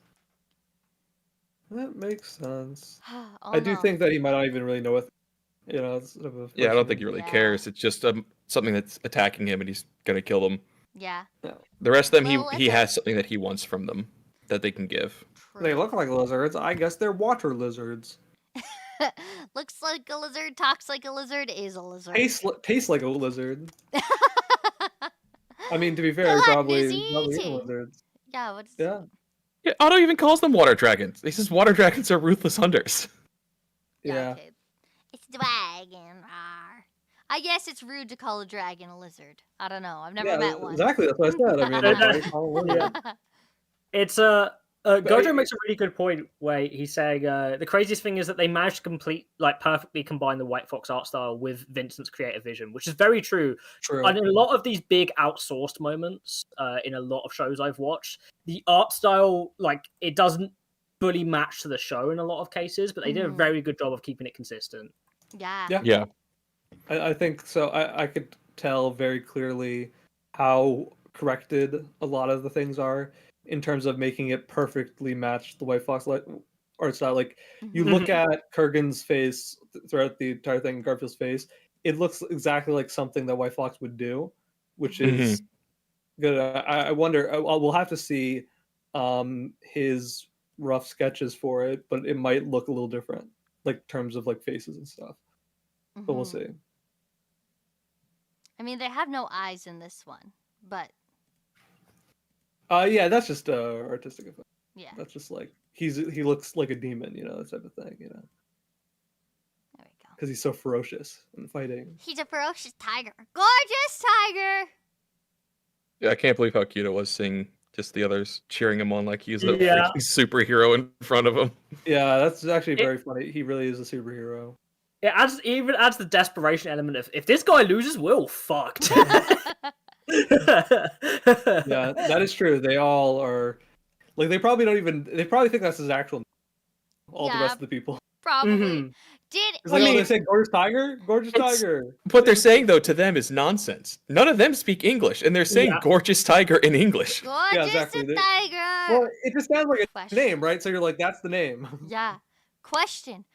That makes sense. I do think that he might not even really know what. It's sort of I don't think he really cares. It's just something that's attacking him, and he's gonna kill them. Yeah. The rest of them, he has something that he wants from them that they can give. True. They look like lizards. I guess they're water lizards. Looks like a lizard, talks like a lizard, is a lizard. Tastes like a lizard. I mean, to be fair, probably eating lizards. Yeah. Yeah, Otto even calls them water dragons. He says water dragons are ruthless hunters. Yeah. Okay. It's dragon. Rawr. I guess it's rude to call a dragon a lizard. I don't know. I've never met one. Exactly, that's what I said. I mean, it's Gojo makes a really good point where he's saying the craziest thing is that they managed to perfectly combine the White Fox art style with Vincent's creative vision, which is very true. And in a lot of these big outsourced moments, in a lot of shows I've watched, the art style, it doesn't fully match to the show in a lot of cases, but they did a very good job of keeping it consistent. Yeah. I think so. I could tell very clearly how corrected a lot of the things are in terms of making it perfectly match the White Fox art style. Like you look at Kurgan's face throughout the entire thing, Garfield's face, it looks exactly like something that White Fox would do, which is good. I wonder. We'll have to see his rough sketches for it, but it might look a little different, like in terms of like faces and stuff. But we'll see. I mean, they have no eyes in this one, but yeah, that's just artistic effect. Yeah, that's just like he looks like a demon, that type of thing, There we go. Because he's so ferocious and fighting. He's a ferocious tiger, gorgeous tiger. Yeah, I can't believe how cute it was seeing just the others cheering him on like he's a freaking superhero in front of him. Yeah, that's actually very funny. He really is a superhero. It adds the desperation element of if this guy loses, we're all fucked. Yeah, that is true. They all are like they probably think that's his actual name. The rest of the people. Probably. They say gorgeous tiger? Gorgeous tiger. What they're saying though to them is nonsense. None of them speak English, and they're saying gorgeous tiger in English. Gorgeous tiger. Well, it just sounds like a name, right? So you're like, that's the name. Yeah. Question.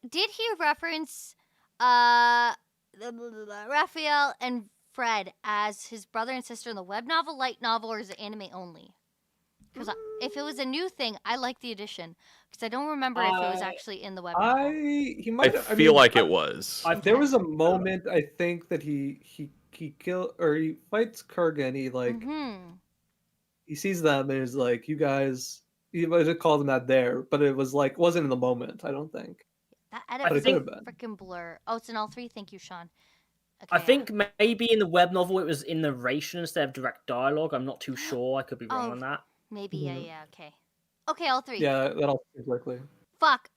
Did he reference Raphael and Fred as his brother and sister in the web novel, light novel, or is it anime only? Because if it was a new thing, I like the addition. Because I don't remember if it was actually in the web novel. I feel like it was. There was a moment, I think, that he kill or he fights Kurgan. He sees them and is like, "You guys." He might have called him that there, but it was wasn't in the moment. I don't think. That edit was freaking blur. Oh, it's in all three. Thank you, Sean. Okay, I think maybe in the web novel it was in narration instead of direct dialogue. I'm not too sure. I could be wrong on that. Maybe, yeah, okay. Okay, all three. Yeah, that all seems likely. Fuck.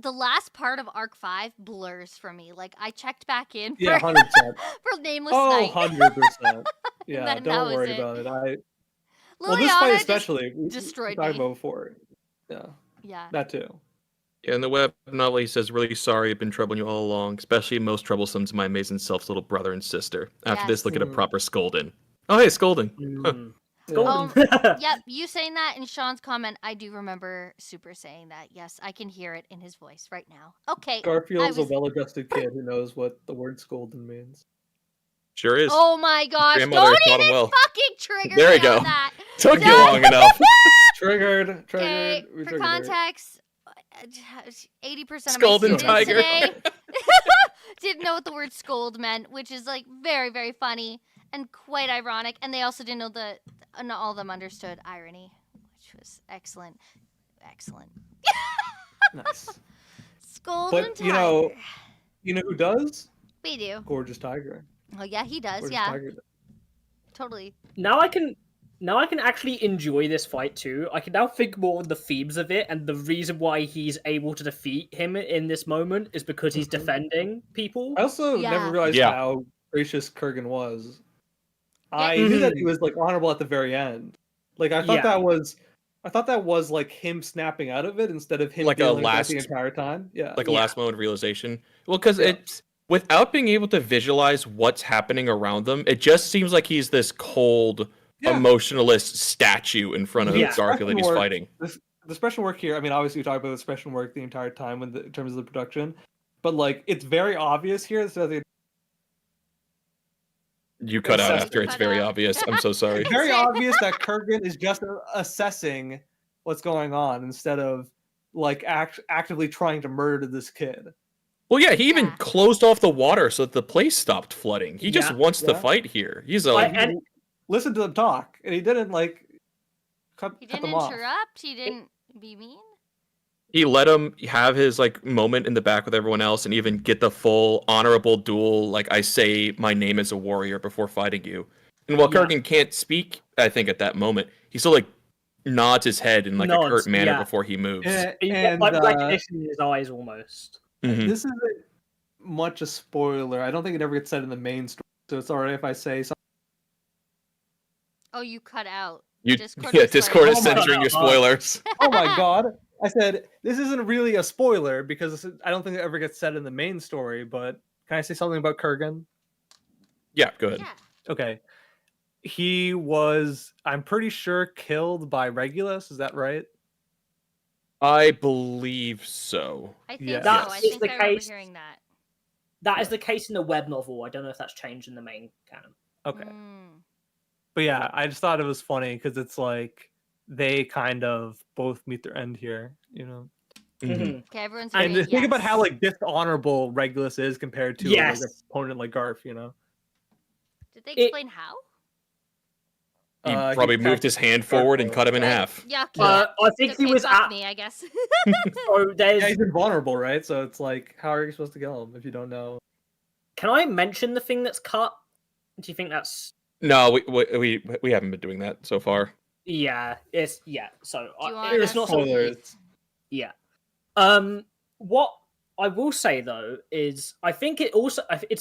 The last part of Arc 5 blurs for me. Like, I checked back in for, Yeah, 100%. for Nameless Oh, Night. 100%. Yeah, then that don't was worry it. about it. Well, Liliana this fight just especially, we destroyed talked me. about before. Yeah, Yeah. that too. Yeah, in the web novel, he says, "Really sorry, I've been troubling you all along, especially most troublesome to my amazing self's little brother and sister. After this, Yes. look at a proper scolding." Oh, hey, scolding. Huh. Yeah. Golden. Yep, you saying that in Sean's comment, I do remember Super saying that. Yes, I can hear it in his voice right now. Okay. Garfield's I was- a well-adjusted kid who knows what the word scolding means. Sure is. Oh my gosh, grandmother don't taught him even well. fucking trigger There me you go. on that. Took you No. long enough. Triggered. Okay, We for triggered her. context, 80% of my Scolding students tiger. today didn't know what the word scold meant, which is like very, very funny and quite ironic. And they also didn't know not all of them understood irony, which was excellent. Excellent. Nice. Scold But, and tiger. you know who does? We do. Gorgeous Tiger. Oh yeah, he does. Gorgeous Yeah, Tiger does. totally. Now I can actually enjoy this fight too. I can now think more on the themes of it, and the reason why he's able to defeat him in this moment is because he's defending people. I also Yeah. never realized Yeah. how gracious Kurgan was. Yeah. I knew that he was like honorable at the very end. Like I thought that was like him snapping out of it instead of him Like a dealing with it last- the entire time. Yeah. Like a Yeah. last moment of realization. Well, because Yeah. it's without being able to visualize what's happening around them, it just seems like he's this cold, Yeah. emotionalist statue in front of Yeah. Garfield that he's Work. fighting. The special work here, I mean, obviously we talk about the special work the entire time in terms of the production, but like it's very obvious here that the You cut out Assessment. after it's Cut very out. obvious. I'm so sorry. it's very obvious that Kurgan is just assessing what's going on instead of like actively trying to murder this kid. Well, yeah, he even Yeah. closed off the water so that the place stopped flooding. He just Yeah. wants to Yeah. fight here. He's Like, like, and Listen to them talk, and he didn't like cut He cut didn't them off. interrupt. He didn't be mean. he let him have his like moment in the back with everyone else and even get the full honorable duel, like I say my name as a warrior before fighting you. And while Yeah. Kurgan can't speak, I think at that moment, he still like nods his head in like a Nods, curt manner yeah. before he moves. And, you get and, like uh, recognition in his eyes almost. Mhm. this isn't much a spoiler. I don't think it ever gets said in the main story, so it's alright if I say something. Oh, you cut out. You, Discord yeah, is Discord is Oh my censoring your God. spoilers. Oh my god! I said this isn't really a spoiler because I don't think it ever gets said in the main story. But can I say something about Kurgan? Yeah, go ahead. Yeah. Okay, he was, I'm pretty sure, killed by Regulus. Is that right? I believe so. I think Yeah. so. That I is think the I remember case. hearing that. That is the case in the web novel. I don't know if that's changed in the main canon. Okay, Mm. but yeah, I just thought it was funny because it's like they kind of both meet their end here, you know. Mhm. Mhm. Okay, everyone's And agreeing, think about yes. how like dishonorable Regulus is compared to Yes. like an opponent like Garf, you know. Did they It- explain how? He He probably moved his hand forward and cut him in Okay. half. Yeah. Okay. I think he Okay, was fuck at. me, I guess. So there's. Yeah, he's invulnerable, right? So it's like, how are you supposed to kill him if you don't know? Can I mention the thing that's cut? Do you think that's? No, we haven't been doing that so far. Yeah, it's yeah. So Do you want it's us not to- something. Spoilers. Yeah. What I will say though is I think it's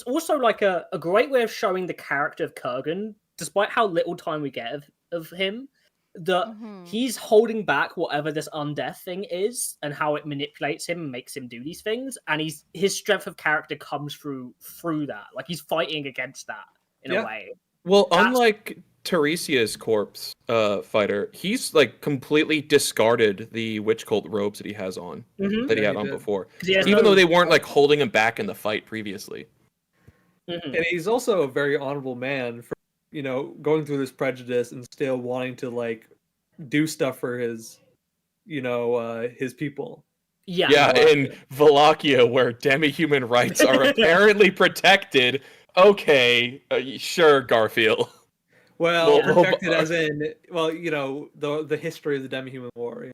also like a great way of showing the character of Kurgan, despite how little time we get of him, that Mhm. he's holding back whatever this undeath thing is and how it manipulates him and makes him do these things, and his strength of character comes through that. Like he's fighting against that in Yeah. a way. Well, That's- unlike Teresia's corpse fighter, he's like completely discarded the witch cult robes that he has on, Mhm. that he Yeah, had he on did. before. 'Cause he has Even no- though they weren't like holding him back in the fight previously. Mhm. And he's also a very honorable man for, you know, going through this prejudice and still wanting to like do stuff for his, you know, his people. Yeah. Yeah, Wallachia. in Wallachia, where demi-human rights are apparently protected. Okay, sure, Garfield. Well, Well, protected as in, well, you know, the history of the demi-human war. You know?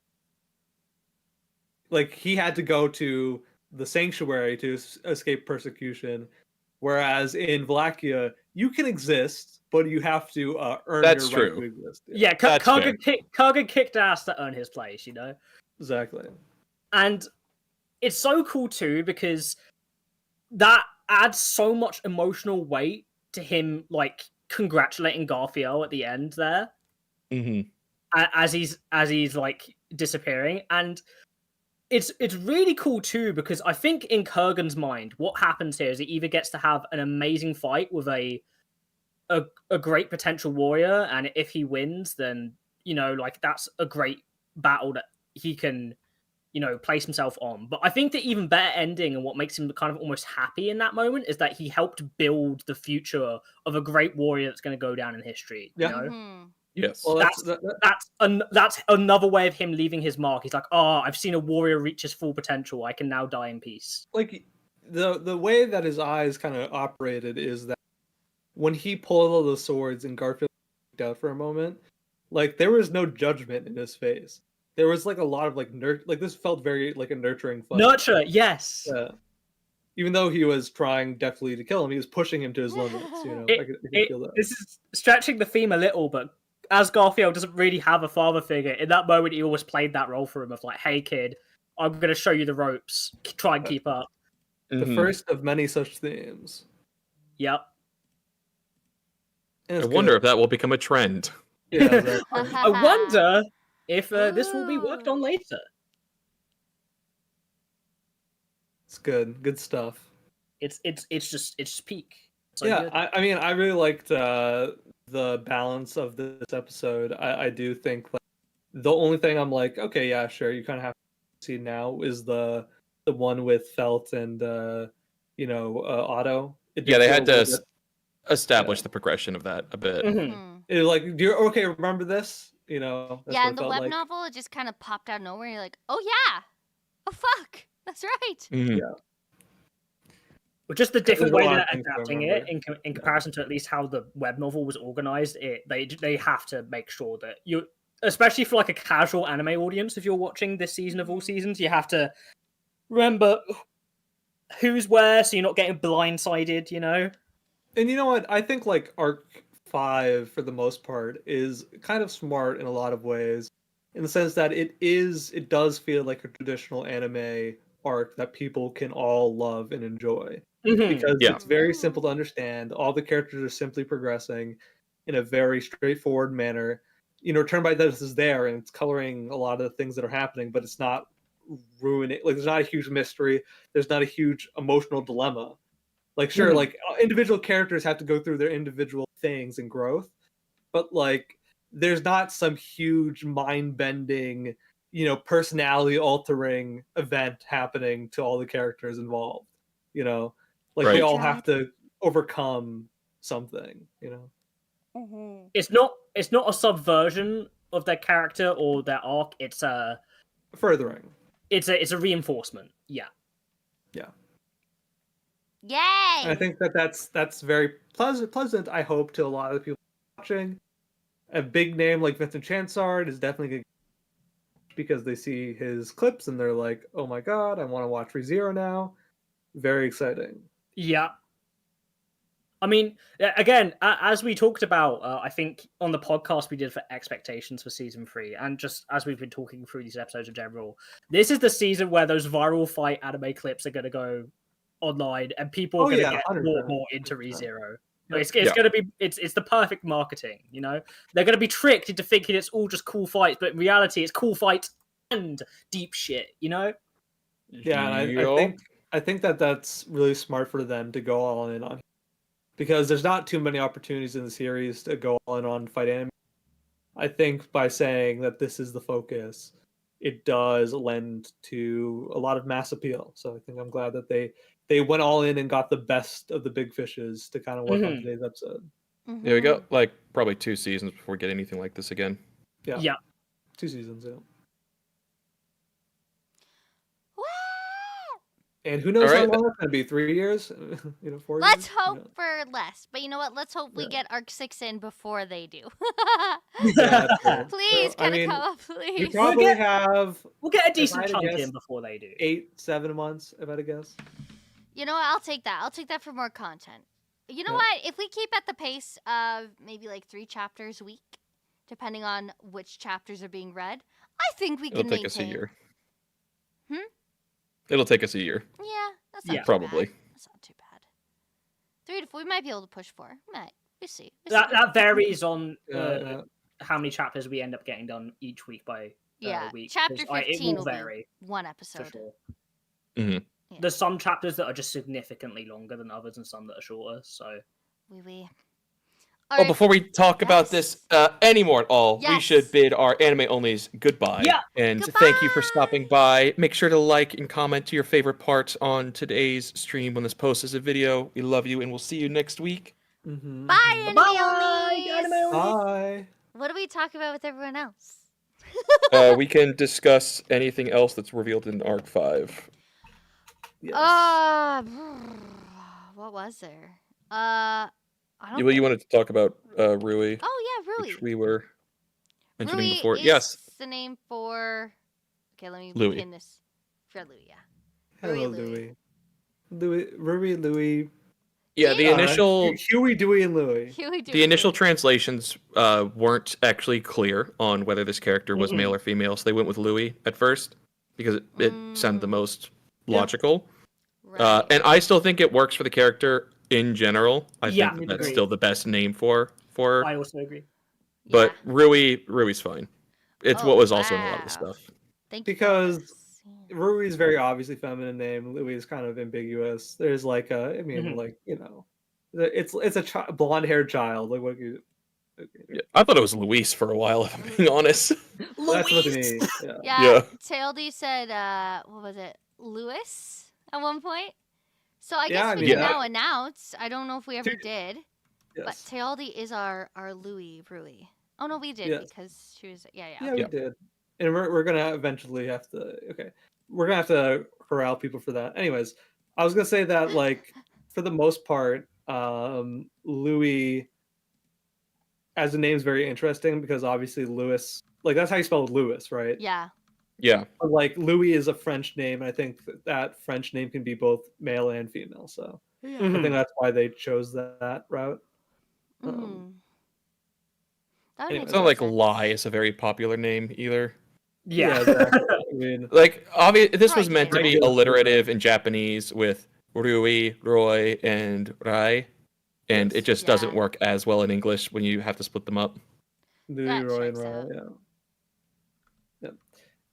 Like he had to go to the sanctuary to escape persecution, whereas in Wallachia, you can exist but you have to earn That's your right true. to exist. Yeah, That's fair. Kurgan kicked ass to earn his place, you know? Exactly. And it's so cool too because that adds so much emotional weight to him, like congratulating Garfield at the end there, as he's like disappearing, and it's really cool too because I think in Kurgan's mind, what happens here is he either gets to have an amazing fight with a great potential warrior, and if he wins, then like that's a great battle that he can place himself on. But I think the even better ending and what makes him kind of almost happy in that moment is that he helped build the future of a great warrior that's going to go down in history. Yeah. You know? Mm-hmm. Yes. Well, that's another way of him leaving his mark. He's like, I've seen a warrior reach his full potential. I can now die in peace. like the way that his eyes kind of operated is that when he pulled all those swords and Garfield freaked out for a moment, like there was no judgment in his face. There was like a lot of like this felt very like a nurturing fight. Nurture, yes. Yeah. Even though he was trying definitely to kill him, he was pushing him to his limits. I could feel that. This is stretching the theme a little, but as Garfield doesn't really have a father figure, in that moment he always played that role for him of like, hey kid, I'm going to show you the ropes. Try and keep up. The first of many such themes. Yep. I wonder if that will become a trend. Yeah, exactly. I wonder if this will be worked on later. It's good stuff. It's just peak. So yeah, good. I mean, I really liked the balance of this episode. I do think like the only thing I'm like, okay, yeah, sure, you kind of have to see now is the one with Felt and Otto. Yeah, they had to establish the progression of that a bit. Mm-hmm. It, like, okay, remember this? That's yeah, what in the it web felt like. novel, it just kind of popped out of nowhere. You're like, oh yeah, oh fuck, that's right. Mhm. Yeah. But just the different There's a way lot they're of things to adapting it remember. in comparison to at least how the web novel was organized, they have to make sure that you, especially for like a casual anime audience, if you're watching this season of all seasons, you have to remember who's where, so you're not getting blindsided. And you know what? I think like Arc 5 for the most part is kind of smart in a lot of ways, in the sense that it does feel like a traditional anime arc that people can all love and enjoy. Because it's very simple to understand. All the characters are simply progressing in a very straightforward manner. Turn by This is there and it's coloring a lot of the things that are happening, but it's not ruining. Like, there's not a huge mystery. There's not a huge emotional dilemma. Like, sure, like individual characters have to go through their individual things and growth, but like there's not some huge mind-bending, personality altering event happening to all the characters involved. Like they all have to overcome something. Mm-hmm. It's not a subversion of their character or their arc. It's a furthering. It's a reinforcement. Yeah. Yay! And I think that's very pleasant. I hope to a lot of the people watching. A big name like Vincent Chansard is definitely good because they see his clips and they're like, "Oh my god, I want to watch ReZero now." Very exciting. Yeah. I mean, again, as we talked about, I think on the podcast we did for expectations for season 3, and just as we've been talking through these episodes in general, this is the season where those viral fight anime clips are going to go online, and people are going to get more into ReZero. It's going to be it's the perfect marketing. They're going to be tricked into thinking it's all just cool fights, but in reality, it's cool fights and deep shit. Yeah, and I think that's really smart for them to go all in on, because there's not too many opportunities in the series to go all in on fight anime. I think by saying that this is the focus, it does lend to a lot of mass appeal. So I think I'm glad that they went all in and got the best of the big fishes to kind of work on today's episode. Mm-hmm. Yeah, we got like probably 2 seasons before we get anything like this again. Yeah. 2 seasons, yeah. And who knows how long it's going to be? 3 years? 4 years? Let's hope for less. But you know what? Let's hope we get Arc 6 in before they do. Please, Kaneko, please. We probably we'll get a decent chunk in before they do. 8-7 months, if I had to guess. You know what? I'll take that. I'll take that for more content. You know what? If we keep at the pace of maybe like 3 chapters a week, depending on which chapters are being read, I think we can It'll take us a maintain. year. Hmm? It'll take us a year. Yeah, that's not too probably. bad. That's not too bad. 3 to 4, we might be able to push 4. Might. We'll see. That varies on Yeah. how many chapters we end up getting done each week by week. Chapter 15 it will will vary be 1 for episode. sure. Mm-hmm. Yeah. There's some chapters that are just significantly longer than others, and some that are shorter. So Oui. Oh, before we talk about this anymore at all, we Yes. should bid our anime onlys goodbye. Yeah. And thank you for stopping by. Make sure to like and comment to your favorite parts on today's stream when this posts as a video. We love you, and we'll see you next week. Mm-hmm. Bye, anime bye, onlys! anime onlys. Bye. What do we talk about with everyone else? We can discuss anything else that's revealed in Arc 5. Yes. What was there? I don't You wanted to talk about Rui, Oh yeah, Rui. which we were mentioning Rui before. is Yes. the name for. Okay, let me Louis. pin this. For Louis, yeah. Hello, Louis. Louis. Yeah, the initial Huey, Dewey, and Louis. the initial translations weren't actually clear on whether this character was male or female, so they went with Louis at first because it sounded the most logical. Right. And I still think it works for the character in general. I Yeah, think that's agreed. still the best name for her. I also agree. But Rui's fine. It's what was also in a lot of the stuff. Thank you. Because Rui is very obviously feminine name. Louis is kind of ambiguous. There's like it's a blonde-haired child. Like what? Yeah, I thought it was Luis for a while, if I'm being honest. That's what it means. Yeah. Yeah. Taildy said, what was it, Lewis at one point. So I guess we can now announce. I don't know if we ever did, but Taildy is our Louis Rui. Oh no, we did because she was Yeah, we did, and we're gonna eventually have to. Okay, we're gonna have to corral people for that. Anyways, I was gonna say that like for the most part, Louis as a name is very interesting because obviously Louis, like that's how you spell Louis, right? Yeah. Yeah. But, like Louis is a French name, and I think that French name can be both male and female. So I think that's why they chose that route. It's not like Lai is a very popular name either. Yeah. Exactly. I mean, like this was meant to be alliterative in Japanese with Rui, Roy, and Rai, and it just doesn't work as well in English when you have to split them up. Louis, Roy, and Rai, yeah.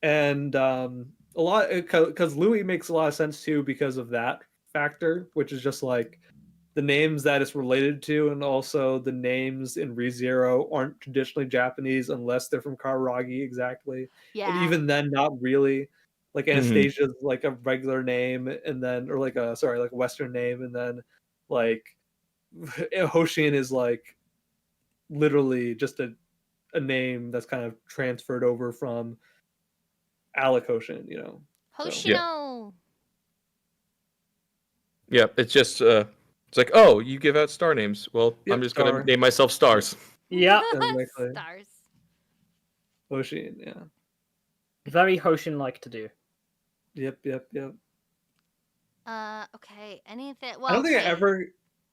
And a lot because Louis makes a lot of sense too because of that factor, which is just like the names that it's related to, and also the names in ReZero aren't traditionally Japanese unless they're from Kararagi exactly. Yeah. And even then, not really. Like Anastasia is like a regular name, and then like a Western name, and then like Hoshin is like literally just a name that's kind of transferred over from Alec Hoshin, you know. Hoshino. Yeah, it's just it's like, oh, you give out star names. Well, I'm just gonna name myself Stars. Yeah. Stars. Hoshin, yeah. Very Hoshin-like to do. Yep. Okay. Anything? Well,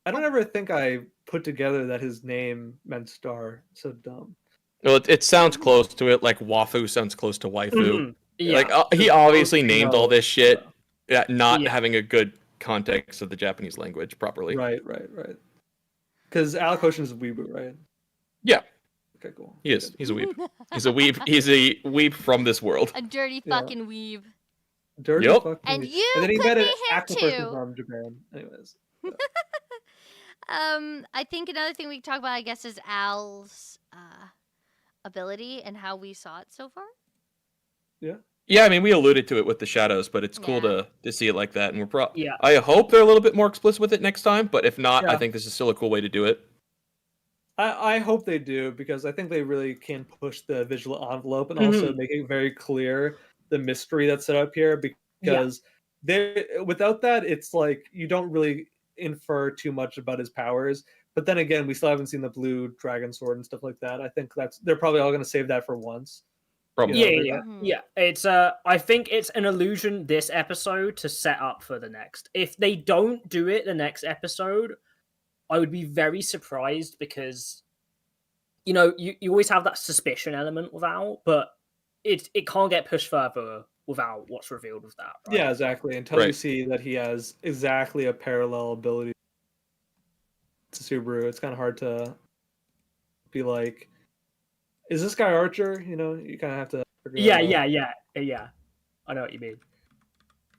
I don't ever think I put together that his name meant star. So dumb. Well, it sounds close to it. Like Wafu sounds close to waifu. Yeah. Like he obviously named all this shit, not having a good context of the Japanese language properly. Right. Because Alec Hoshin is a weeaboo, right? Yeah. Okay, cool. He is. He's a weeb. He's a weeb. He's a weeb from this world. A dirty fucking weeb. Dirty fucking and weeb. you And then he could met be an him actor person too. from Japan. Anyways. I think another thing we can talk about, I guess, is Al's ability and how we saw it so far. Yeah, I mean, we alluded to it with the shadows, but it's cool to see it like that. And I hope they're a little bit more explicit with it next time, but if not, I think this is still a cool way to do it. I hope they do, because I think they really can push the visual envelope and also make it very clear the mystery that's set up here, because without that, it's like you don't really infer too much about his powers. But then again, we still haven't seen the blue dragon sword and stuff like that. I think they're probably all going to save that for once. Probably. Yeah. It's I think it's an illusion this episode to set up for the next. If they don't do it the next episode, I would be very surprised because, you know, you always have that suspicion element without, but it can't get pushed further without what's revealed with that. Right? Yeah, exactly. Until you Right. see that he has exactly a parallel ability to Subaru, it's kind of hard to be like, is this guy Archer? You know, you kind of have to figure Yeah, that out. yeah. I know what you mean.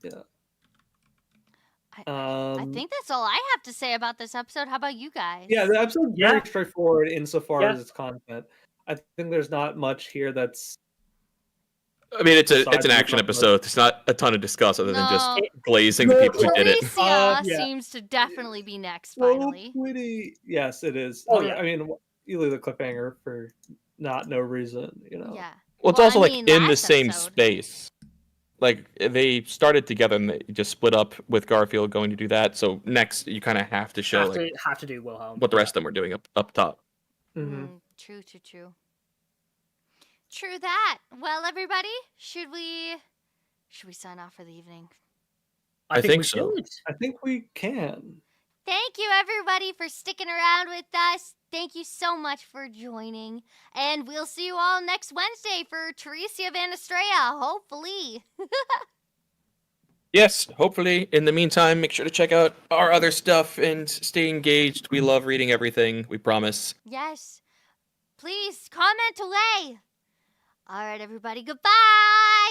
Yeah. I think that's all I have to say about this episode. How about you guys? Yeah, the episode's Yeah. very straightforward insofar Yeah. as its content. I think there's not much here that's. I mean, it's Besides an the action buffalo. episode. There's not a ton to discuss other than just No. glazing the people who did it. Teresia Yeah. seems to definitely be next, So finally. pretty. Yes, it is. Oh, yeah. I mean, you leave the cliffhanger for no reason, you know. Yeah. Well, it's Well, also I like mean, in the last same episode. space. Like they started together and they just split up with Garfield going to do that. So next, you kind of have to show Have to do Wilhelm. what the rest of them were doing up top. Mm-hmm. True. True that. Well, everybody, should we sign off for the evening? I think we so. should. I think we can. Thank you, everybody, for sticking around with us. Thank you so much for joining. And we'll see you all next Wednesday for Teresia Van Estrella, hopefully. Yes, hopefully. In the meantime, make sure to check out our other stuff and stay engaged. We love reading everything. We promise. Yes. Please comment away. All right, everybody. Goodbye.